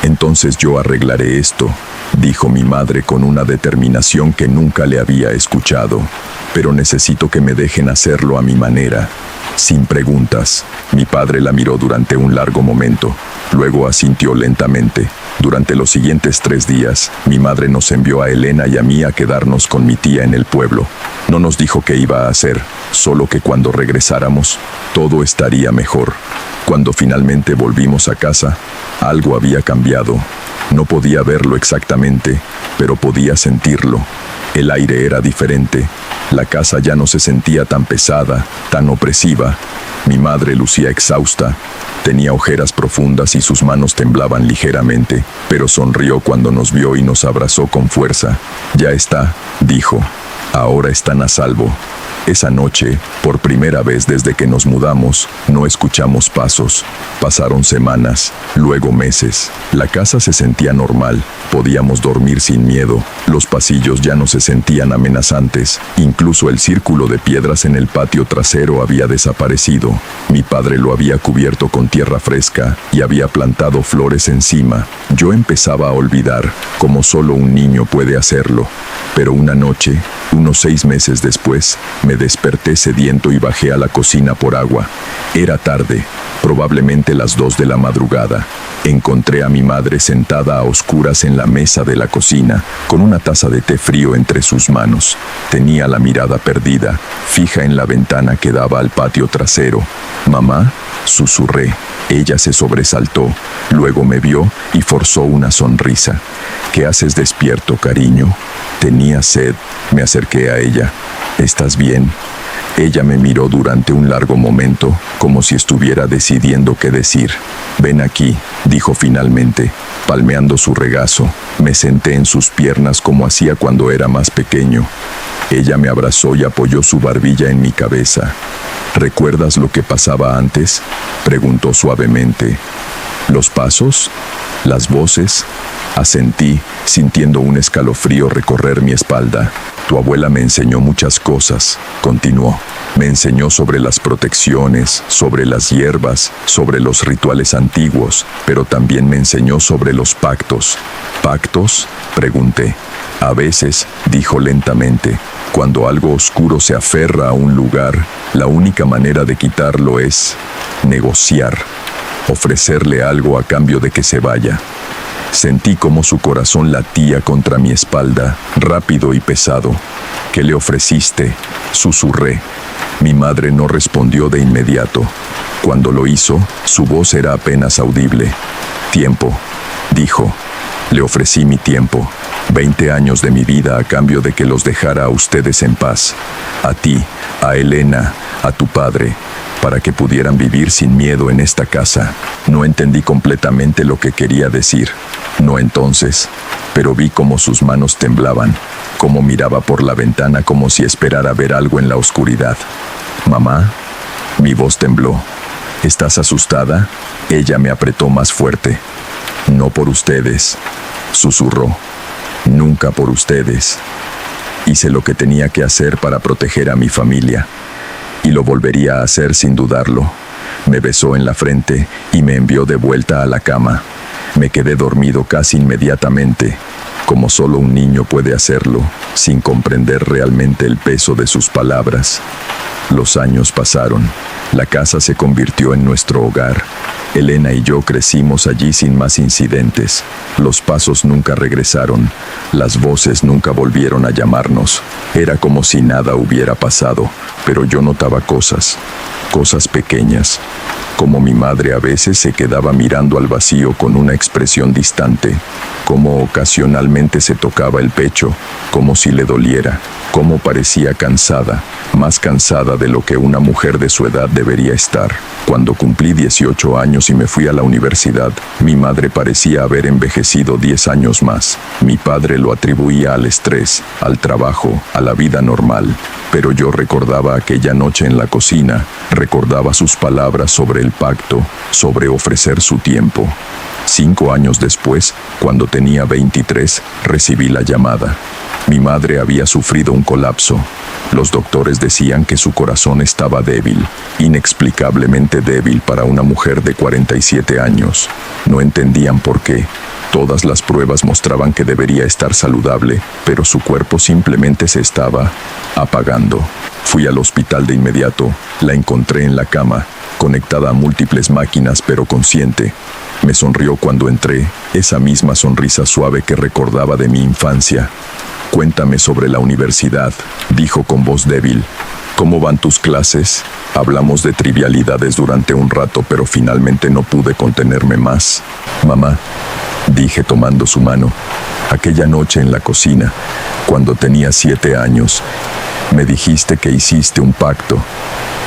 Entonces yo arreglaré esto, dijo mi madre con una determinación que nunca le había escuchado. Pero necesito que me dejen hacerlo a mi manera, sin preguntas. Mi padre la miró durante un largo momento, luego asintió lentamente. Durante los siguientes 3 días, mi madre nos envió a Elena y a mí a quedarnos con mi tía en el pueblo. No nos dijo qué iba a hacer, solo que cuando regresáramos, todo estaría mejor. Cuando finalmente volvimos a casa, algo había cambiado. No podía verlo exactamente, pero podía sentirlo. El aire era diferente. La casa ya no se sentía tan pesada, tan opresiva. Mi madre lucía exhausta. Tenía ojeras profundas y sus manos temblaban ligeramente, pero sonrió cuando nos vio y nos abrazó con fuerza. Ya está, dijo. Ahora están a salvo. Esa noche, por primera vez desde que nos mudamos, no escuchamos pasos. Pasaron semanas, luego meses. La casa se sentía normal. Podíamos dormir sin miedo. Los pasillos ya no se sentían amenazantes. Incluso el círculo de piedras en el patio trasero había desaparecido. Mi padre lo había cubierto con tierra fresca y había plantado flores encima. Yo empezaba a olvidar, como solo un niño puede hacerlo. Pero una noche, unos 6 meses después, me desperté sediento y bajé a la cocina por agua. Era tarde, probablemente las 2 de la madrugada. Encontré a mi madre sentada a oscuras en la mesa de la cocina, con una taza de té frío entre sus manos. Tenía la mirada perdida, fija en la ventana que daba al patio trasero. «¿Mamá?», susurré. Ella se sobresaltó, luego me vio y forzó una sonrisa. «¿Qué haces despierto, cariño?». Tenía sed. Me acerqué a ella. «¿Estás bien?». Ella me miró durante un largo momento, como si estuviera decidiendo qué decir. «Ven aquí», dijo finalmente, palmeando su regazo. Me senté en sus piernas como hacía cuando era más pequeño. Ella me abrazó y apoyó su barbilla en mi cabeza. «¿Recuerdas lo que pasaba antes?», preguntó suavemente. «¿Los pasos? ¿Las voces?». Asentí, sintiendo un escalofrío recorrer mi espalda. «Tu abuela me enseñó muchas cosas», continuó. «Me enseñó sobre las protecciones, sobre las hierbas, sobre los rituales antiguos, pero también me enseñó sobre los pactos». «¿Pactos?», pregunté. «A veces», dijo lentamente, «cuando algo oscuro se aferra a un lugar, la única manera de quitarlo es negociar, ofrecerle algo a cambio de que se vaya». Sentí como su corazón latía contra mi espalda, rápido y pesado. «¿Qué le ofreciste?», susurré. Mi madre no respondió de inmediato. Cuando lo hizo, su voz era apenas audible. «Tiempo», dijo. «Le ofrecí mi tiempo, 20 años de mi vida a cambio de que los dejara a ustedes en paz. A ti, a Elena, a tu padre. para que pudieran vivir sin miedo en esta casa. No entendí completamente lo que quería decir. No entonces, pero vi cómo sus manos temblaban, cómo miraba por la ventana como si esperara ver algo en la oscuridad. «Mamá», mi voz tembló. «¿Estás asustada?». Ella me apretó más fuerte. «No por ustedes», susurró. «Nunca por ustedes». Hice lo que tenía que hacer para proteger a mi familia. Y lo volvería a hacer sin dudarlo. Me besó en la frente y me envió de vuelta a la cama. Me quedé dormido casi inmediatamente, como solo un niño puede hacerlo, sin comprender realmente el peso de sus palabras. Los años pasaron. La casa se convirtió en nuestro hogar. Elena y yo crecimos allí sin más incidentes. Los pasos nunca regresaron. Las voces nunca volvieron a llamarnos. Era como si nada hubiera pasado, pero yo notaba cosas pequeñas. Como mi madre a veces se quedaba mirando al vacío con una expresión distante, como ocasionalmente se tocaba el pecho, como si le doliera, como parecía cansada, más cansada de lo que una mujer de su edad debería estar. Cuando cumplí 18 años y me fui a la universidad, mi madre parecía haber envejecido 10 años más. Mi padre lo atribuía al estrés, al trabajo, a la vida normal. Pero yo recordaba aquella noche en la cocina, recordaba sus palabras sobre el pacto, sobre ofrecer su tiempo. 5 años después, cuando tenía 23, recibí la llamada. Mi madre había sufrido un colapso. Los doctores decían que su corazón estaba débil, inexplicablemente débil para una mujer de 47 años. No entendían por qué. Todas las pruebas mostraban que debería estar saludable, pero su cuerpo simplemente se estaba apagando. Fui al hospital de inmediato. La encontré en la cama, conectada a múltiples máquinas pero consciente. Me sonrió cuando entré, esa misma sonrisa suave que recordaba de mi infancia. «Cuéntame sobre la universidad», dijo con voz débil. «¿Cómo van tus clases?». Hablamos de trivialidades durante un rato, pero finalmente no pude contenerme más. «Mamá», dije tomando su mano, «aquella noche en la cocina, cuando tenía 7 años, me dijiste que hiciste un pacto,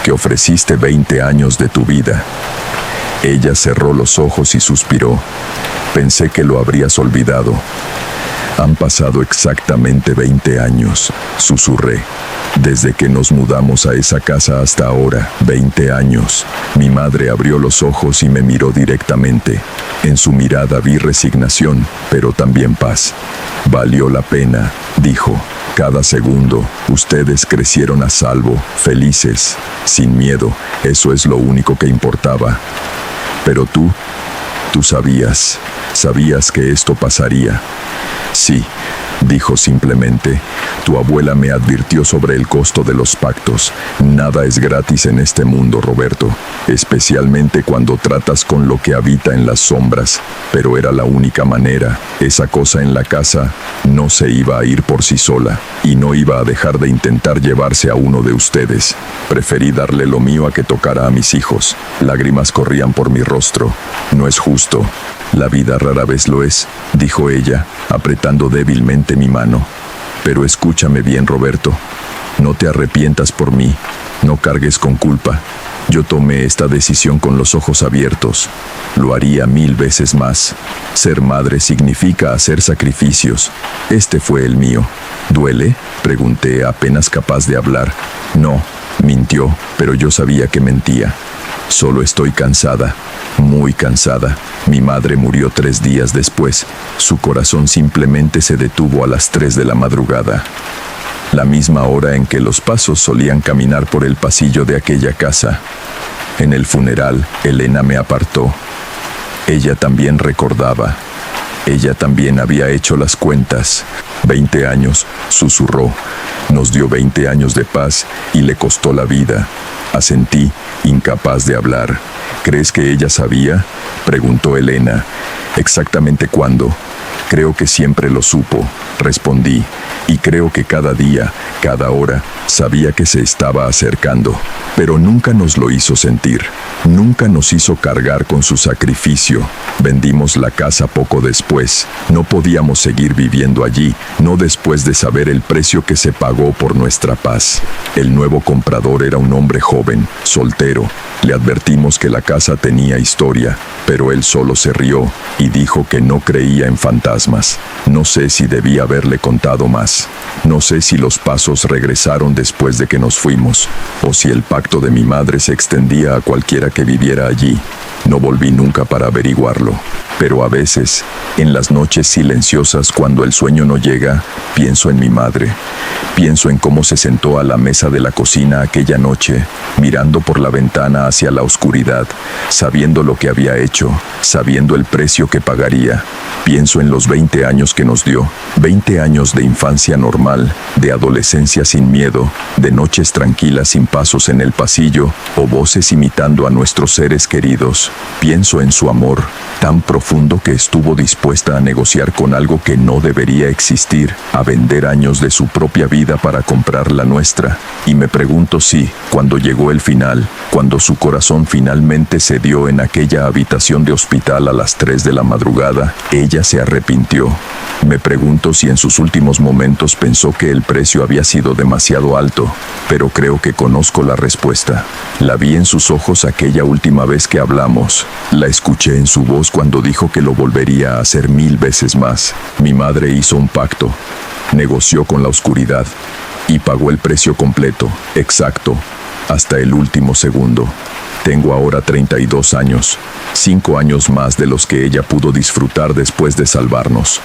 que ofreciste 20 años de tu vida». Ella cerró los ojos y suspiró. Pensé que lo habrías olvidado. «Han pasado exactamente 20 años», susurré. «Desde que nos mudamos a esa casa hasta ahora, 20 años». Mi madre abrió los ojos y me miró directamente. En su mirada vi resignación, pero también paz. «Valió la pena», dijo. «Cada segundo, ustedes crecieron a salvo, felices, sin miedo. Eso es lo único que importaba. Pero tú sabías que esto pasaría». «Sí», dijo simplemente. «Tu abuela me advirtió sobre el costo de los pactos. Nada es gratis en este mundo, Roberto, especialmente cuando tratas con lo que habita en las sombras. Pero era la única manera. Esa cosa en la casa no se iba a ir por sí sola, y no iba a dejar de intentar llevarse a uno de ustedes. Preferí darle lo mío a que tocara a mis hijos». Lágrimas corrían por mi rostro. «No es justo. La vida rara vez lo es», dijo ella, apretando débilmente mi mano. «Pero escúchame bien, Roberto. No te arrepientas por mí. No cargues con culpa. Yo tomé esta decisión con los ojos abiertos. Lo haría 1000 veces más. Ser madre significa hacer sacrificios. Este fue el mío». «¿Duele?», pregunté, apenas capaz de hablar. «No», mintió, pero yo sabía que mentía. «Solo estoy cansada, muy cansada. Mi madre murió 3 días después. Su corazón simplemente se detuvo a las 3 de la madrugada. La misma hora en que los pasos solían caminar por el pasillo de aquella casa. En el funeral, Elena me apartó. Ella también recordaba. Ella también había hecho las cuentas. 20 años, susurró. Nos dio 20 años de paz y le costó la vida». Asentí, incapaz de hablar. «¿Crees que ella sabía?», preguntó Elena. «¿Exactamente cuándo?». «Creo que siempre lo supo», respondí. Y creo que cada día, cada hora, sabía que se estaba acercando, pero nunca nos lo hizo sentir. Nunca nos hizo cargar con su sacrificio. Vendimos la casa poco después. No podíamos seguir viviendo allí, no después de saber el precio que se pagó por nuestra paz. El nuevo comprador era un hombre joven, soltero. Le advertimos que la casa tenía historia, pero él solo se rió y dijo que no creía en fantasmas. No sé si debía haberle contado más. No sé si los pasos regresaron después de que nos fuimos, o si el pacto de mi madre se extendía a cualquiera que viviera allí. No volví nunca para averiguarlo, pero a veces, en las noches silenciosas cuando el sueño no llega, pienso en mi madre. Pienso en cómo se sentó a la mesa de la cocina aquella noche, mirando por la ventana hacia la oscuridad, sabiendo lo que había hecho, sabiendo el precio que pagaría. Pienso en los 20 años que nos dio, 20 años de infancia normal, de adolescencia sin miedo, de noches tranquilas sin pasos en el pasillo, o voces imitando a nuestros seres queridos. Pienso en su amor, tan profundo que estuvo dispuesta a negociar con algo que no debería existir, a vender años de su propia vida para comprar la nuestra. Y me pregunto si, cuando llegó el final, cuando su corazón finalmente cedió en aquella habitación de hospital a las 3 de la madrugada, ella se arrepintió. Me pregunto si en sus últimos momentos pensó que el precio había sido demasiado alto, pero creo que conozco la respuesta. La vi en sus ojos aquella última vez que hablamos. La escuché en su voz cuando dijo que lo volvería a hacer 1000 veces más. Mi madre hizo un pacto, negoció con la oscuridad y pagó el precio completo, exacto, hasta el último segundo. Tengo ahora 32 años, 5 años más de los que ella pudo disfrutar después de salvarnos.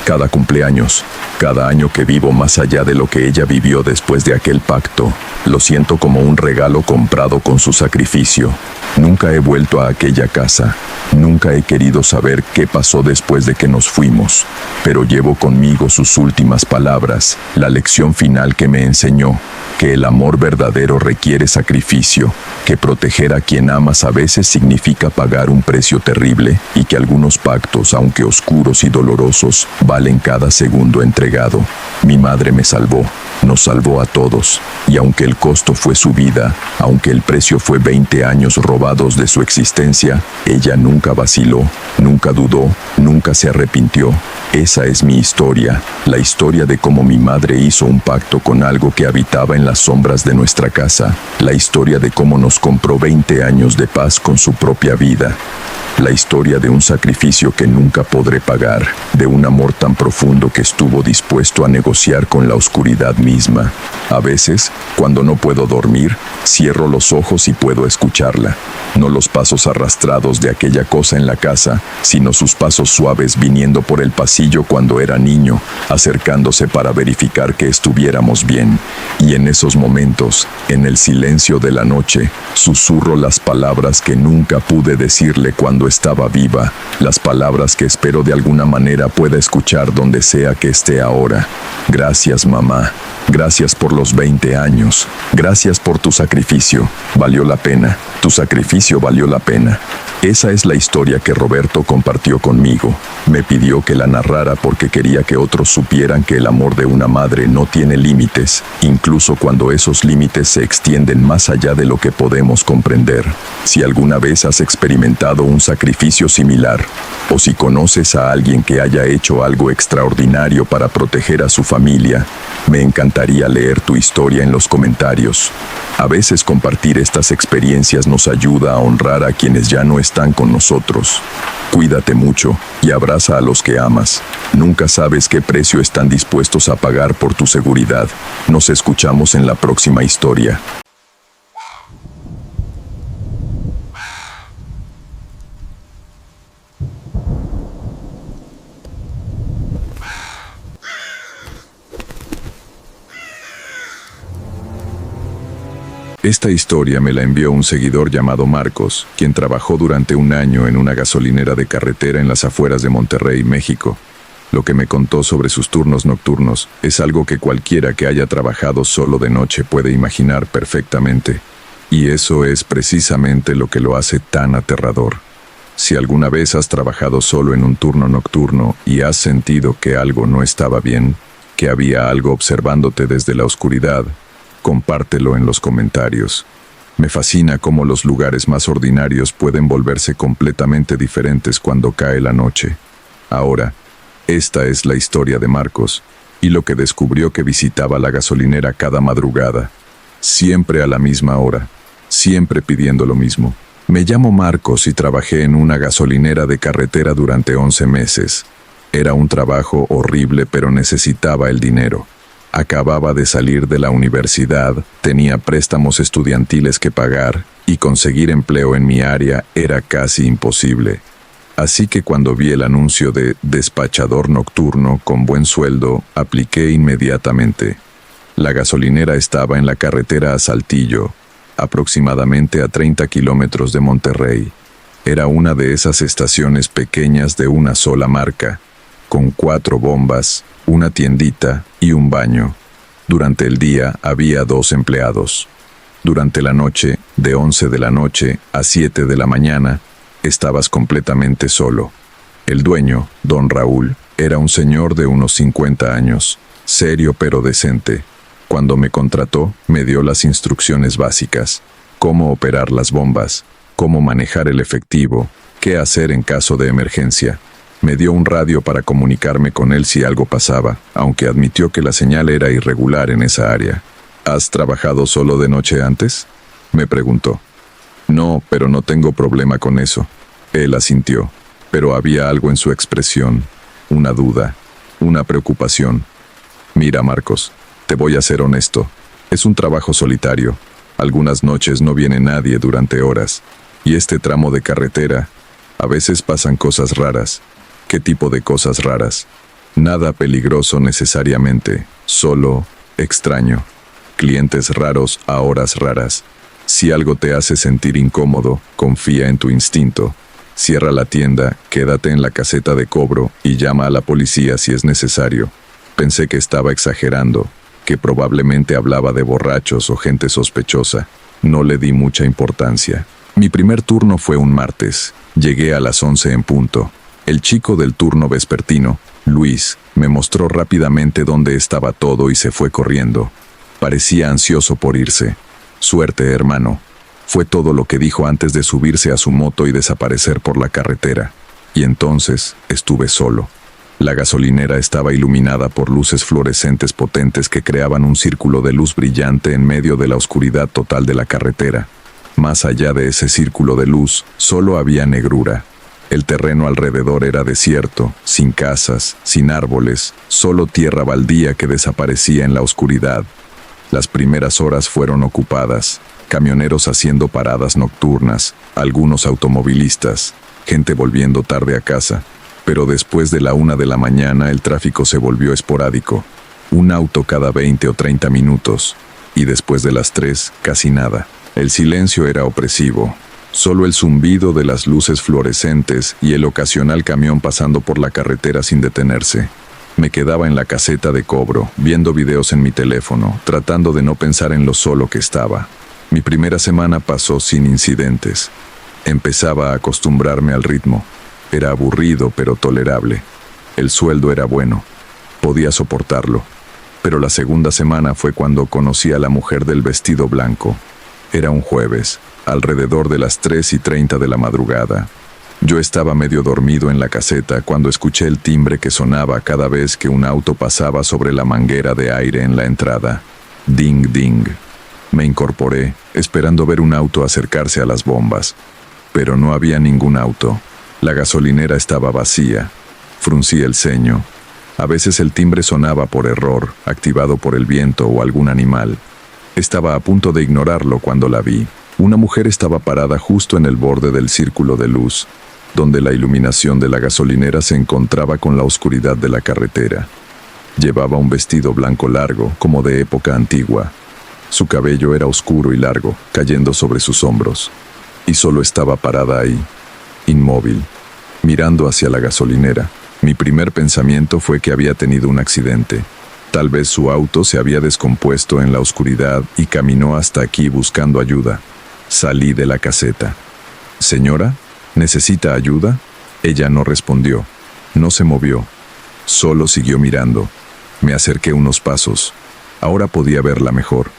Cada cumpleaños, cada año que vivo más allá de lo que ella vivió después de aquel pacto, lo siento como un regalo comprado con su sacrificio. Nunca he vuelto a aquella casa, nunca he querido saber qué pasó después de que nos fuimos, pero llevo conmigo sus últimas palabras, la lección final que me enseñó, que el amor verdadero requiere sacrificio, que proteger a quien amas a veces significa pagar un precio terrible, y que algunos pactos, aunque oscuros y dolorosos, valen cada segundo entregado. Mi madre me salvó, nos salvó a todos, y aunque el costo fue su vida, aunque el precio fue 20 años robados de su existencia, ella nunca vaciló, nunca dudó, nunca se arrepintió. Esa es mi historia, la historia de cómo mi madre hizo un pacto con algo que habitaba en las sombras de nuestra casa, la historia de cómo nos compró 20 años de paz con su propia vida. La historia de un sacrificio que nunca podré pagar, de un amor tan profundo que estuvo dispuesto a negociar con la oscuridad misma. A veces, cuando no puedo dormir, cierro los ojos y puedo escucharla. No los pasos arrastrados de aquella cosa en la casa, sino sus pasos suaves viniendo por el pasillo cuando era niño, acercándose para verificar que estuviéramos bien. Y en esos momentos, en el silencio de la noche, susurro las palabras que nunca pude decirle cuando estaba viva, las palabras que espero de alguna manera pueda escuchar donde sea que esté ahora. Gracias, mamá. Gracias por los 20 años. Gracias por tu sacrificio. Valió la pena. Tu sacrificio valió la pena. Esa es la historia que Roberto compartió conmigo. Me pidió que la narrara porque quería que otros supieran que el amor de una madre no tiene límites, incluso cuando esos límites se extienden más allá de lo que podemos comprender. Si alguna vez has experimentado un sacrificio similar, o si conoces a alguien que haya hecho algo extraordinario para proteger a su familia, me encantaría leer tu historia en los comentarios. A veces compartir estas experiencias nos ayuda a honrar a quienes ya no están con nosotros. Cuídate mucho y abraza a los que amas. Nunca sabes qué precio están dispuestos a pagar por tu seguridad. Nos escuchamos en la próxima historia. Esta historia me la envió un seguidor llamado Marcos, quien trabajó durante un año en una gasolinera de carretera en las afueras de Monterrey, México. Lo que me contó sobre sus turnos nocturnos es algo que cualquiera que haya trabajado solo de noche puede imaginar perfectamente. Y eso es precisamente lo que lo hace tan aterrador. Si alguna vez has trabajado solo en un turno nocturno y has sentido que algo no estaba bien, que había algo observándote desde la oscuridad, compártelo en los comentarios. Me fascina cómo los lugares más ordinarios pueden volverse completamente diferentes cuando cae la noche. Ahora, esta es la historia de Marcos, y lo que descubrió que visitaba la gasolinera cada madrugada, siempre a la misma hora, siempre pidiendo lo mismo. Me llamo Marcos y trabajé en una gasolinera de carretera durante 11 meses. Era un trabajo horrible, pero necesitaba el dinero. Acababa de salir de la universidad, tenía préstamos estudiantiles que pagar, y conseguir empleo en mi área era casi imposible. Así que cuando vi el anuncio de despachador nocturno con buen sueldo, apliqué inmediatamente. La gasolinera estaba en la carretera a Saltillo, aproximadamente a 30 kilómetros de Monterrey. Era una de esas estaciones pequeñas de una sola marca, con 4 bombas, una tiendita y un baño. Durante el día había 2 empleados. Durante la noche, de 11 de la noche a 7 de la mañana, estabas completamente solo. El dueño, don Raúl, era un señor de unos 50 años, serio pero decente. Cuando me contrató, me dio las instrucciones básicas: cómo operar las bombas, cómo manejar el efectivo, qué hacer en caso de emergencia. Me dio un radio para comunicarme con él si algo pasaba, aunque admitió que la señal era irregular en esa área. ¿Has trabajado solo de noche antes?, me preguntó. No, pero no tengo problema con eso. Él asintió, pero había algo en su expresión, una duda, una preocupación. Mira, Marcos, te voy a ser honesto. Es un trabajo solitario. Algunas noches no viene nadie durante horas. Y este tramo de carretera, a veces pasan cosas raras. ¿Qué tipo de cosas raras? Nada peligroso necesariamente, solo extraño. Clientes raros a horas raras. Si algo te hace sentir incómodo, confía en tu instinto. Cierra la tienda, quédate en la caseta de cobro y llama a la policía si es necesario. Pensé que estaba exagerando, que probablemente hablaba de borrachos o gente sospechosa. No le di mucha importancia. Mi primer turno fue un martes. Llegué a las 11 en punto. El chico del turno vespertino, Luis, me mostró rápidamente dónde estaba todo y se fue corriendo. Parecía ansioso por irse. Suerte, hermano. Fue todo lo que dijo antes de subirse a su moto y desaparecer por la carretera. Y entonces estuve solo. La gasolinera estaba iluminada por luces fluorescentes potentes que creaban un círculo de luz brillante en medio de la oscuridad total de la carretera. Más allá de ese círculo de luz, solo había negrura. El terreno alrededor era desierto, sin casas, sin árboles, solo tierra baldía que desaparecía en la oscuridad. Las primeras horas fueron ocupadas, camioneros haciendo paradas nocturnas, algunos automovilistas, gente volviendo tarde a casa, pero después de la 1 de la mañana el tráfico se volvió esporádico, un auto cada 20 o 30 minutos, y después de las 3, casi nada. El silencio era opresivo. Solo el zumbido de las luces fluorescentes y el ocasional camión pasando por la carretera sin detenerse. Me quedaba en la caseta de cobro, viendo videos en mi teléfono, tratando de no pensar en lo solo que estaba. Mi primera semana pasó sin incidentes. Empezaba a acostumbrarme al ritmo. Era aburrido pero tolerable. El sueldo era bueno. Podía soportarlo. Pero la segunda semana fue cuando conocí a la mujer del vestido blanco. Era un jueves, alrededor de las 3:30 de la madrugada. Yo estaba medio dormido en la caseta cuando escuché el timbre que sonaba cada vez que un auto pasaba sobre la manguera de aire en la entrada. Ding, ding. Me incorporé, esperando ver un auto acercarse a las bombas. Pero no había ningún auto. La gasolinera estaba vacía. Fruncí el ceño. A veces el timbre sonaba por error, activado por el viento o algún animal. Estaba a punto de ignorarlo cuando la vi. Una mujer estaba parada justo en el borde del círculo de luz, donde la iluminación de la gasolinera se encontraba con la oscuridad de la carretera. Llevaba un vestido blanco largo, como de época antigua. Su cabello era oscuro y largo, cayendo sobre sus hombros. Y solo estaba parada ahí, inmóvil, mirando hacia la gasolinera. Mi primer pensamiento fue que había tenido un accidente. Tal vez su auto se había descompuesto en la oscuridad y caminó hasta aquí buscando ayuda. Salí de la caseta. «Señora, ¿necesita ayuda?». Ella no respondió. No se movió. Solo siguió mirando. Me acerqué unos pasos. Ahora podía verla mejor.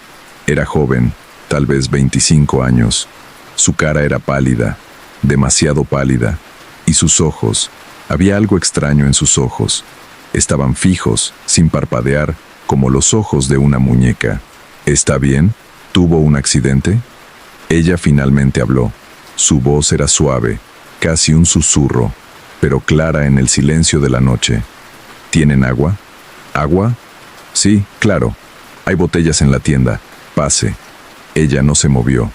Era joven, tal vez 25 años. Su cara era pálida, demasiado pálida, y sus ojos, había algo extraño en sus ojos. Estaban fijos, sin parpadear, como los ojos de una muñeca. ¿Está bien? ¿Tuvo un accidente? Ella finalmente habló. Su voz era suave, casi un susurro, pero clara en el silencio de la noche. ¿Tienen agua? ¿Agua? Sí, claro. Hay botellas en la tienda. Pase. Ella no se movió.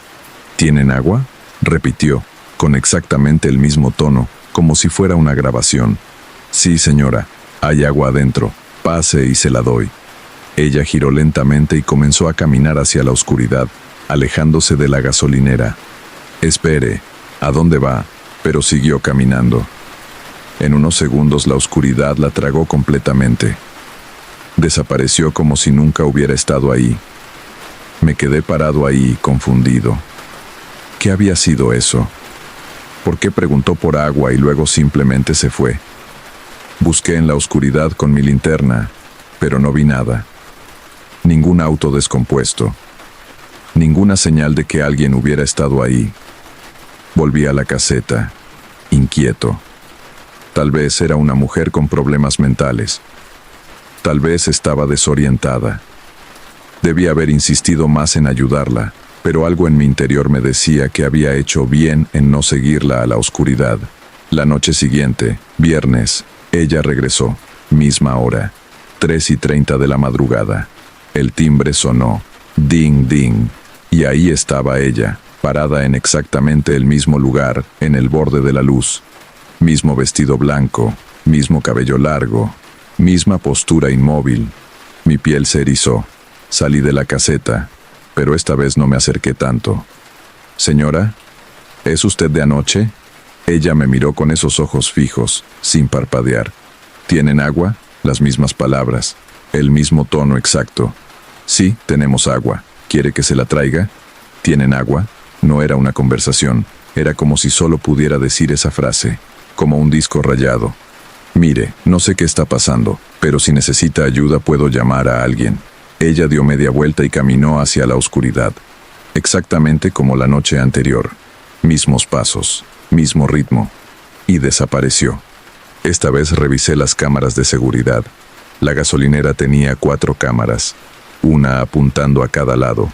¿Tienen agua? Repitió, con exactamente el mismo tono, como si fuera una grabación. Sí, señora. Hay agua adentro. Pase y se la doy. Ella giró lentamente y comenzó a caminar hacia la oscuridad, alejándose de la gasolinera. Espere. ¿A dónde va? Pero siguió caminando. En unos segundos la oscuridad la tragó completamente. Desapareció como si nunca hubiera estado ahí. Me quedé parado ahí, confundido. ¿Qué había sido eso? ¿Por qué preguntó por agua y luego simplemente se fue? Busqué en la oscuridad con mi linterna, pero no vi nada. Ningún auto descompuesto. Ninguna señal de que alguien hubiera estado ahí. Volví a la caseta, inquieto. Tal vez era una mujer con problemas mentales. Tal vez estaba desorientada. Debí haber insistido más en ayudarla, pero algo en mi interior me decía que había hecho bien en no seguirla a la oscuridad. La noche siguiente, viernes, ella regresó, misma hora, 3:30 de la madrugada. El timbre sonó, ding ding, y ahí estaba ella, parada en exactamente el mismo lugar, en el borde de la luz. Mismo vestido blanco, mismo cabello largo, misma postura inmóvil. Mi piel se erizó. Salí de la caseta, pero esta vez no me acerqué tanto. Señora, ¿es usted de anoche? Ella me miró con esos ojos fijos, sin parpadear. ¿Tienen agua? Las mismas palabras, el mismo tono exacto. Sí, tenemos agua. ¿Quiere que se la traiga? ¿Tienen agua? No era una conversación, era como si solo pudiera decir esa frase, como un disco rayado. Mire, no sé qué está pasando, pero si necesita ayuda puedo llamar a alguien. Ella dio media vuelta y caminó hacia la oscuridad, exactamente como la noche anterior. Mismos pasos, mismo ritmo, y desapareció. Esta vez revisé las cámaras de seguridad. La gasolinera tenía 4 cámaras, una apuntando a cada lado.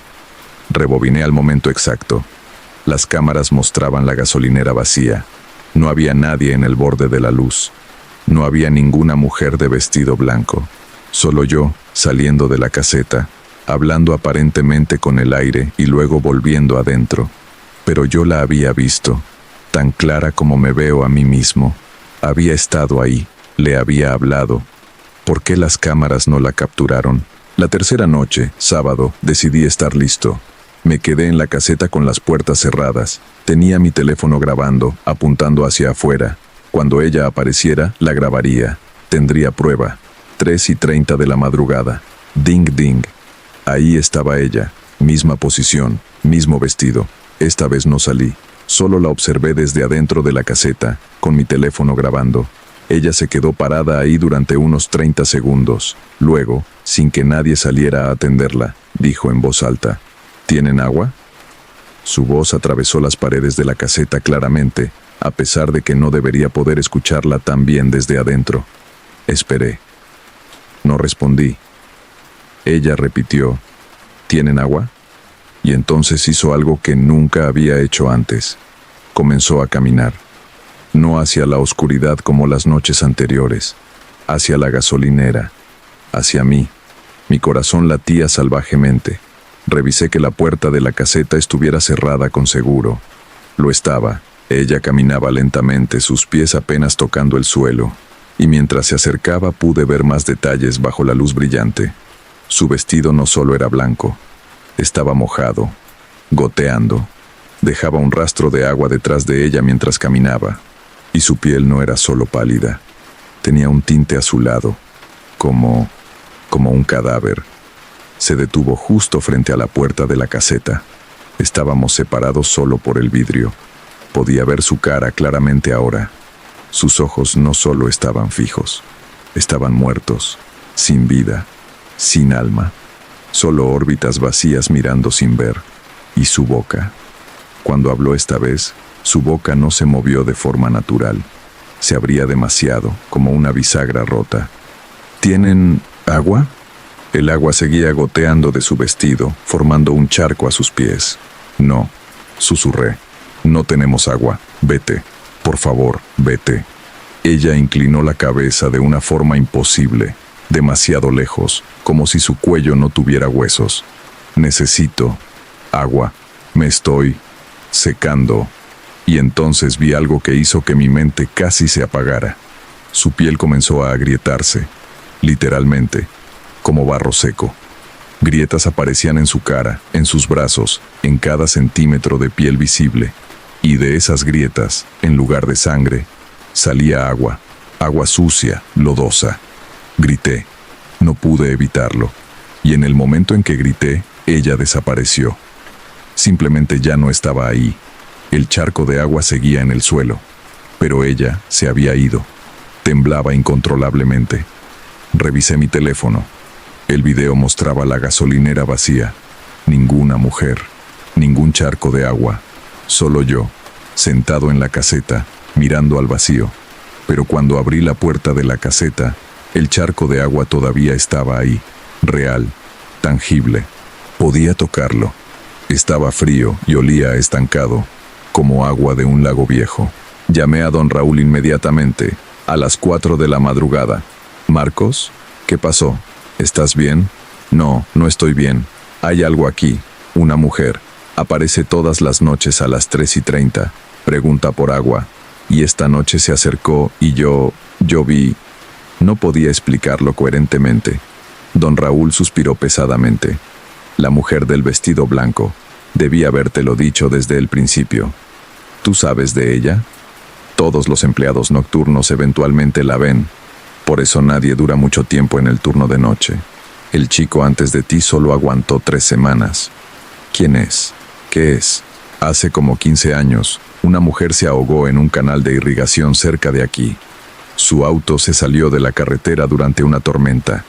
Rebobiné al momento exacto. Las cámaras mostraban la gasolinera vacía. No había nadie en el borde de la luz. No había ninguna mujer de vestido blanco. Solo yo, saliendo de la caseta, hablando aparentemente con el aire y luego volviendo adentro. Pero yo la había visto, tan clara como me veo a mí mismo. Había estado ahí, le había hablado. ¿Por qué las cámaras no la capturaron? La tercera noche, sábado, decidí estar listo. Me quedé en la caseta con las puertas cerradas. Tenía mi teléfono grabando, apuntando hacia afuera. Cuando ella apareciera, la grabaría. Tendría prueba. 3:30 de la madrugada. Ding ding. Ahí estaba ella, misma posición, mismo vestido. Esta vez no salí. Solo la observé desde adentro de la caseta, con mi teléfono grabando. Ella se quedó parada ahí durante unos 30 segundos. Luego, sin que nadie saliera a atenderla, dijo en voz alta: ¿Tienen agua? Su voz atravesó las paredes de la caseta claramente, a pesar de que no debería poder escucharla tan bien desde adentro. Esperé. No respondí. Ella repitió: ¿Tienen agua? Y entonces hizo algo que nunca había hecho antes. Comenzó a caminar. No hacia la oscuridad como las noches anteriores, hacia la gasolinera, hacia mí. Mi corazón latía salvajemente. Revisé que la puerta de la caseta estuviera cerrada con seguro. Lo estaba. Ella caminaba lentamente, sus pies apenas tocando el suelo, y mientras se acercaba pude ver más detalles bajo la luz brillante. Su vestido no solo era blanco, estaba mojado, goteando. Dejaba un rastro de agua detrás de ella mientras caminaba, y su piel no era solo pálida, tenía un tinte azulado, como un cadáver. Se detuvo justo frente a la puerta de la caseta. Estábamos separados solo por el vidrio. Podía ver su cara claramente ahora. Sus ojos no solo estaban fijos, estaban muertos, sin vida, sin alma, solo órbitas vacías mirando sin ver, y su boca. Cuando habló esta vez, su boca no se movió de forma natural. Se abría demasiado, como una bisagra rota. ¿Tienen agua? El agua seguía goteando de su vestido, formando un charco a sus pies. No, susurré. No tenemos agua. Vete. Por favor, vete. Ella inclinó la cabeza de una forma imposible, demasiado lejos, como si su cuello no tuviera huesos. Necesito agua. Me estoy secando. Y entonces vi algo que hizo que mi mente casi se apagara. Su piel comenzó a agrietarse, literalmente, como barro seco. Grietas aparecían en su cara, en sus brazos, en cada centímetro de piel visible. Y de esas grietas, en lugar de sangre, salía agua, agua sucia, lodosa. Grité. No pude evitarlo. Y en el momento en que grité, ella desapareció. Simplemente ya no estaba ahí. El charco de agua seguía en el suelo, pero ella se había ido. Temblaba incontrolablemente. Revisé mi teléfono. El video mostraba la gasolinera vacía. Ninguna mujer, ningún charco de agua. Solo yo, sentado en la caseta, mirando al vacío. Pero cuando abrí la puerta de la caseta, el charco de agua todavía estaba ahí, real, tangible. Podía tocarlo. Estaba frío y olía a estancado, como agua de un lago viejo. Llamé a don Raúl inmediatamente, a las 4 de la madrugada. «Marcos, ¿qué pasó? ¿Estás bien?» «No, no estoy bien. Hay algo aquí. Una mujer. Aparece todas las noches a las 3:30. Pregunta por agua. Y esta noche se acercó y yo vi». No podía explicarlo coherentemente. Don Raúl suspiró pesadamente. «La mujer del vestido blanco. Debí habértelo dicho desde el principio. ¿Tú sabes de ella? Todos los empleados nocturnos eventualmente la ven. Por eso nadie dura mucho tiempo en el turno de noche. El chico antes de ti solo aguantó 3 semanas. ¿Quién es? ¿Qué es?» «Hace como 15 años, una mujer se ahogó en un canal de irrigación cerca de aquí. Su auto se salió de la carretera durante una tormenta.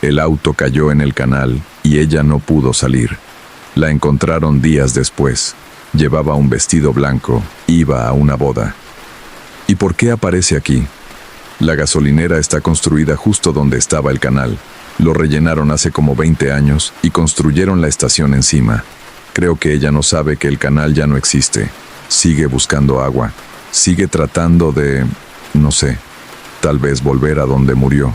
El auto cayó en el canal y ella no pudo salir. La encontraron días después. Llevaba un vestido blanco, iba a una boda». «¿Y por qué aparece aquí?» «La gasolinera está construida justo donde estaba el canal. Lo rellenaron hace como 20 años y construyeron la estación encima. Creo que ella no sabe que el canal ya no existe. Sigue buscando agua. Sigue tratando de, no sé, tal vez volver a donde murió.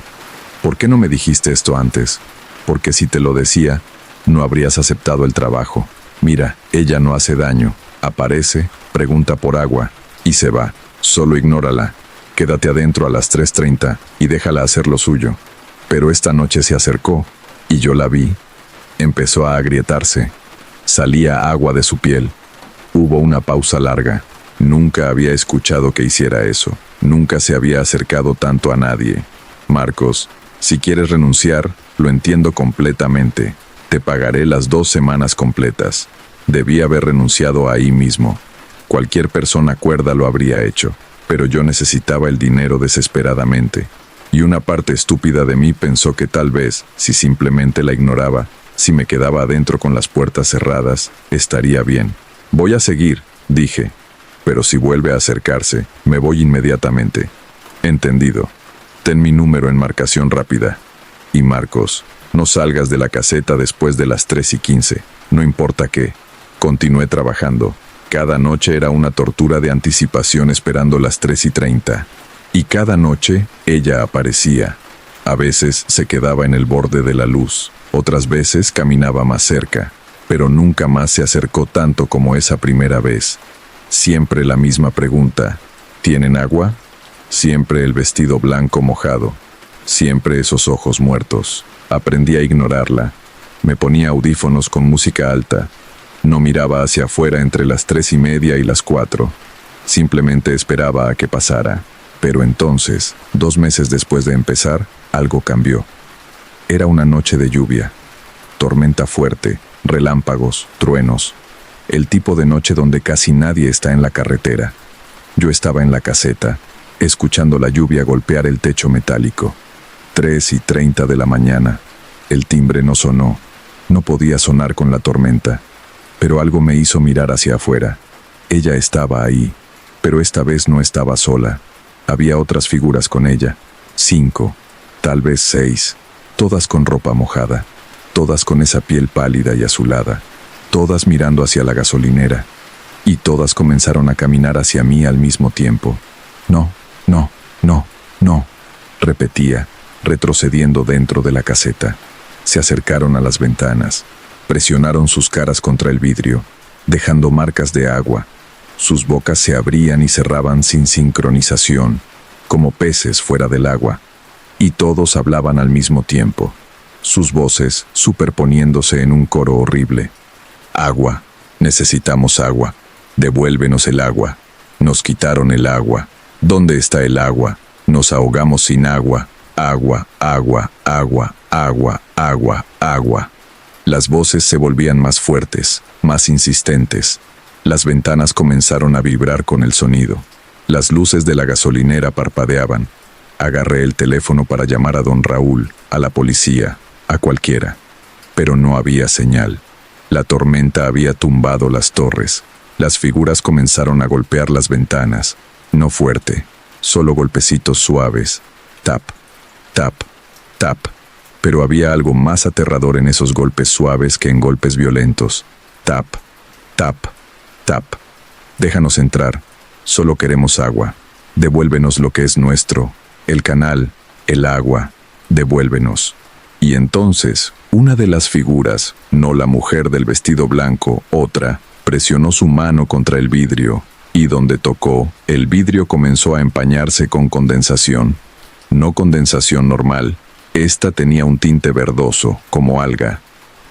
¿Por qué no me dijiste esto antes? Porque si te lo decía, no habrías aceptado el trabajo. Mira, ella no hace daño. Aparece, pregunta por agua y se va. Solo ignórala. Quédate adentro a las 3:30 y déjala hacer lo suyo». Pero esta noche se acercó y yo la vi. Empezó a agrietarse. Salía agua de su piel. Hubo una pausa larga. Nunca había escuchado que hiciera eso. Nunca se había acercado tanto a nadie. «Marcos, si quieres renunciar, lo entiendo completamente. Te pagaré las 2 semanas completas». Debí haber renunciado ahí mismo. Cualquier persona cuerda lo habría hecho, pero yo necesitaba el dinero desesperadamente. Y una parte estúpida de mí pensó que tal vez, si simplemente la ignoraba, si me quedaba adentro con las puertas cerradas, estaría bien. «Voy a seguir», dije, «pero si vuelve a acercarse, me voy inmediatamente». «Entendido. Ten mi número en marcación rápida. Y Marcos, no salgas de la caseta después de las 3:15, no importa qué». Continué trabajando. Cada noche era una tortura de anticipación esperando las 3:30. Y cada noche ella aparecía. A veces se quedaba en el borde de la luz, otras veces caminaba más cerca, pero nunca más se acercó tanto como esa primera vez. Siempre la misma pregunta: ¿tienen agua? Siempre el vestido blanco mojado. Siempre esos ojos muertos. Aprendí a ignorarla. Me ponía audífonos con música alta. No miraba hacia afuera entre las 3:30 y las 4. Simplemente esperaba a que pasara. Pero entonces, 2 meses después de empezar, algo cambió. Era una noche de lluvia. Tormenta fuerte, relámpagos, truenos. El tipo de noche donde casi nadie está en la carretera. Yo estaba en la caseta, escuchando la lluvia golpear el techo metálico. 3:30 de la mañana. El timbre no sonó. No podía sonar con la tormenta. Pero algo me hizo mirar hacia afuera. Ella estaba ahí, pero esta vez no estaba sola. Había otras figuras con ella. 5, tal vez 6, todas con ropa mojada, todas con esa piel pálida y azulada, todas mirando hacia la gasolinera, y todas comenzaron a caminar hacia mí al mismo tiempo. No, no, no, no, repetía, retrocediendo dentro de la caseta. Se acercaron a las ventanas, presionaron sus caras contra el vidrio, dejando marcas de agua. Sus bocas se abrían y cerraban sin sincronización, como peces fuera del agua, y todos hablaban al mismo tiempo, sus voces superponiéndose en un coro horrible. Agua, necesitamos agua, devuélvenos el agua, nos quitaron el agua, ¿dónde está el agua? Nos ahogamos sin agua, agua, agua, agua, agua, agua, agua. Las voces se volvían más fuertes, más insistentes. Las ventanas comenzaron a vibrar con el sonido. Las luces de la gasolinera parpadeaban. Agarré el teléfono para llamar a don Raúl, a la policía, a cualquiera. Pero no había señal. La tormenta había tumbado las torres. Las figuras comenzaron a golpear las ventanas. No fuerte, solo golpecitos suaves. Tap, tap, tap. Pero había algo más aterrador en esos golpes suaves que en golpes violentos. Tap, tap, tap. Déjanos entrar. Solo queremos agua. Devuélvenos lo que es nuestro. El canal, el agua. Devuélvenos. Y entonces, una de las figuras, no la mujer del vestido blanco, otra, presionó su mano contra el vidrio, y donde tocó, el vidrio comenzó a empañarse con condensación. No condensación normal. Esta tenía un tinte verdoso, como alga.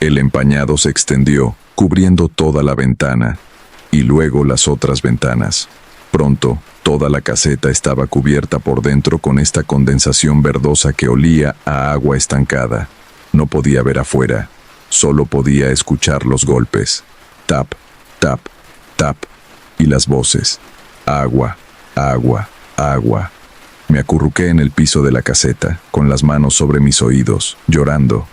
El empañado se extendió, cubriendo toda la ventana, y luego las otras ventanas. Pronto, toda la caseta estaba cubierta por dentro con esta condensación verdosa que olía a agua estancada. No podía ver afuera, solo podía escuchar los golpes. Tap, tap, tap, y las voces. Agua, agua, agua. Me acurruqué en el piso de la caseta, con las manos sobre mis oídos, llorando.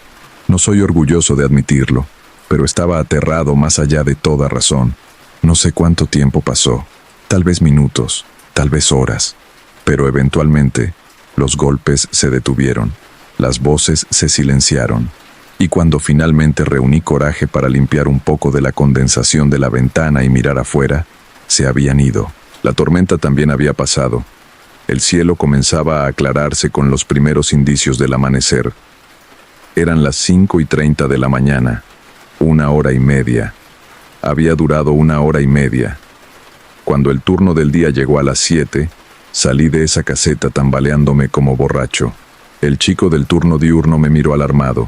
No soy orgulloso de admitirlo, pero estaba aterrado más allá de toda razón. No sé cuánto tiempo pasó, tal vez minutos, tal vez horas, pero eventualmente los golpes se detuvieron, las voces se silenciaron, y cuando finalmente reuní coraje para limpiar un poco de la condensación de la ventana y mirar afuera, se habían ido. La tormenta también había pasado. El cielo comenzaba a aclararse con los primeros indicios del amanecer. Eran las 5:30 de la mañana, 1 hora y media. Había durado 1 hora y media. Cuando el turno del día llegó a las 7, salí de esa caseta tambaleándome como borracho. El chico del turno diurno me miró alarmado.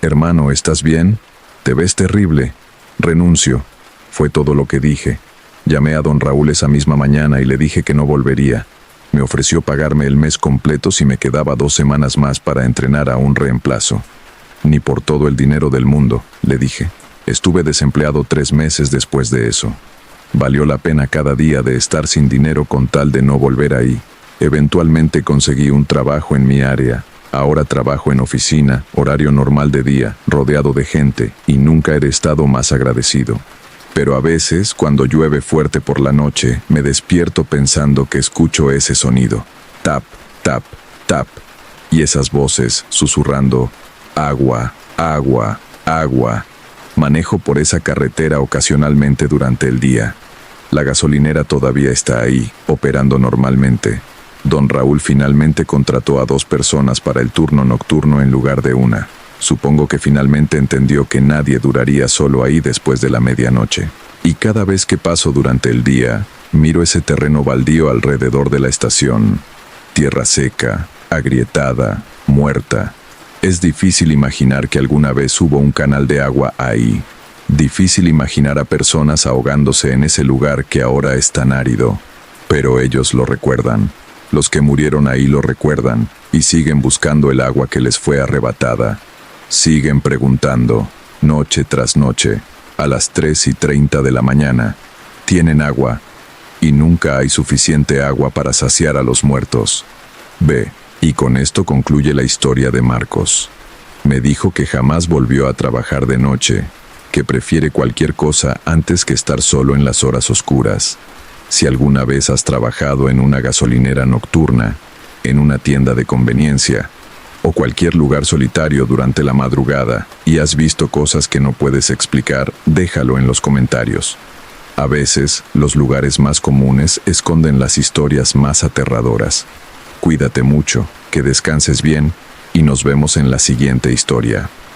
«Hermano, ¿estás bien? Te ves terrible». «Renuncio», fue todo lo que dije. Llamé a don Raúl esa misma mañana y le dije que no volvería. Me ofreció pagarme el mes completo si me quedaba 2 semanas más para entrenar a un reemplazo. «Ni por todo el dinero del mundo», le dije. Estuve desempleado 3 meses después de eso. Valió la pena cada día de estar sin dinero con tal de no volver ahí. Eventualmente conseguí un trabajo en mi área. Ahora trabajo en oficina, horario normal de día, rodeado de gente, y nunca he estado más agradecido. Pero a veces, cuando llueve fuerte por la noche, me despierto pensando que escucho ese sonido. Tap, tap, tap. Y esas voces susurrando, agua, agua, agua. Manejo por esa carretera ocasionalmente durante el día. La gasolinera todavía está ahí, operando normalmente. Don Raúl finalmente contrató a 2 personas para el turno nocturno en lugar de una. Supongo que finalmente entendió que nadie duraría solo ahí después de la medianoche. Y cada vez que paso durante el día, miro ese terreno baldío alrededor de la estación. Tierra seca, agrietada, muerta. Es difícil imaginar que alguna vez hubo un canal de agua ahí. Difícil imaginar a personas ahogándose en ese lugar que ahora es tan árido. Pero ellos lo recuerdan. Los que murieron ahí lo recuerdan y siguen buscando el agua que les fue arrebatada. Siguen preguntando, noche tras noche, a las 3:30 de la mañana, ¿tienen agua? Y nunca hay suficiente agua para saciar a los muertos. Ve, Y con esto concluye la historia de Marcos. Me dijo que jamás volvió a trabajar de noche, que prefiere cualquier cosa antes que estar solo en las horas oscuras. Si alguna vez has trabajado en una gasolinera nocturna, en una tienda de conveniencia, o cualquier lugar solitario durante la madrugada y has visto cosas que no puedes explicar, déjalo en los comentarios. A veces, los lugares más comunes esconden las historias más aterradoras. Cuídate mucho, que descanses bien, y nos vemos en la siguiente historia.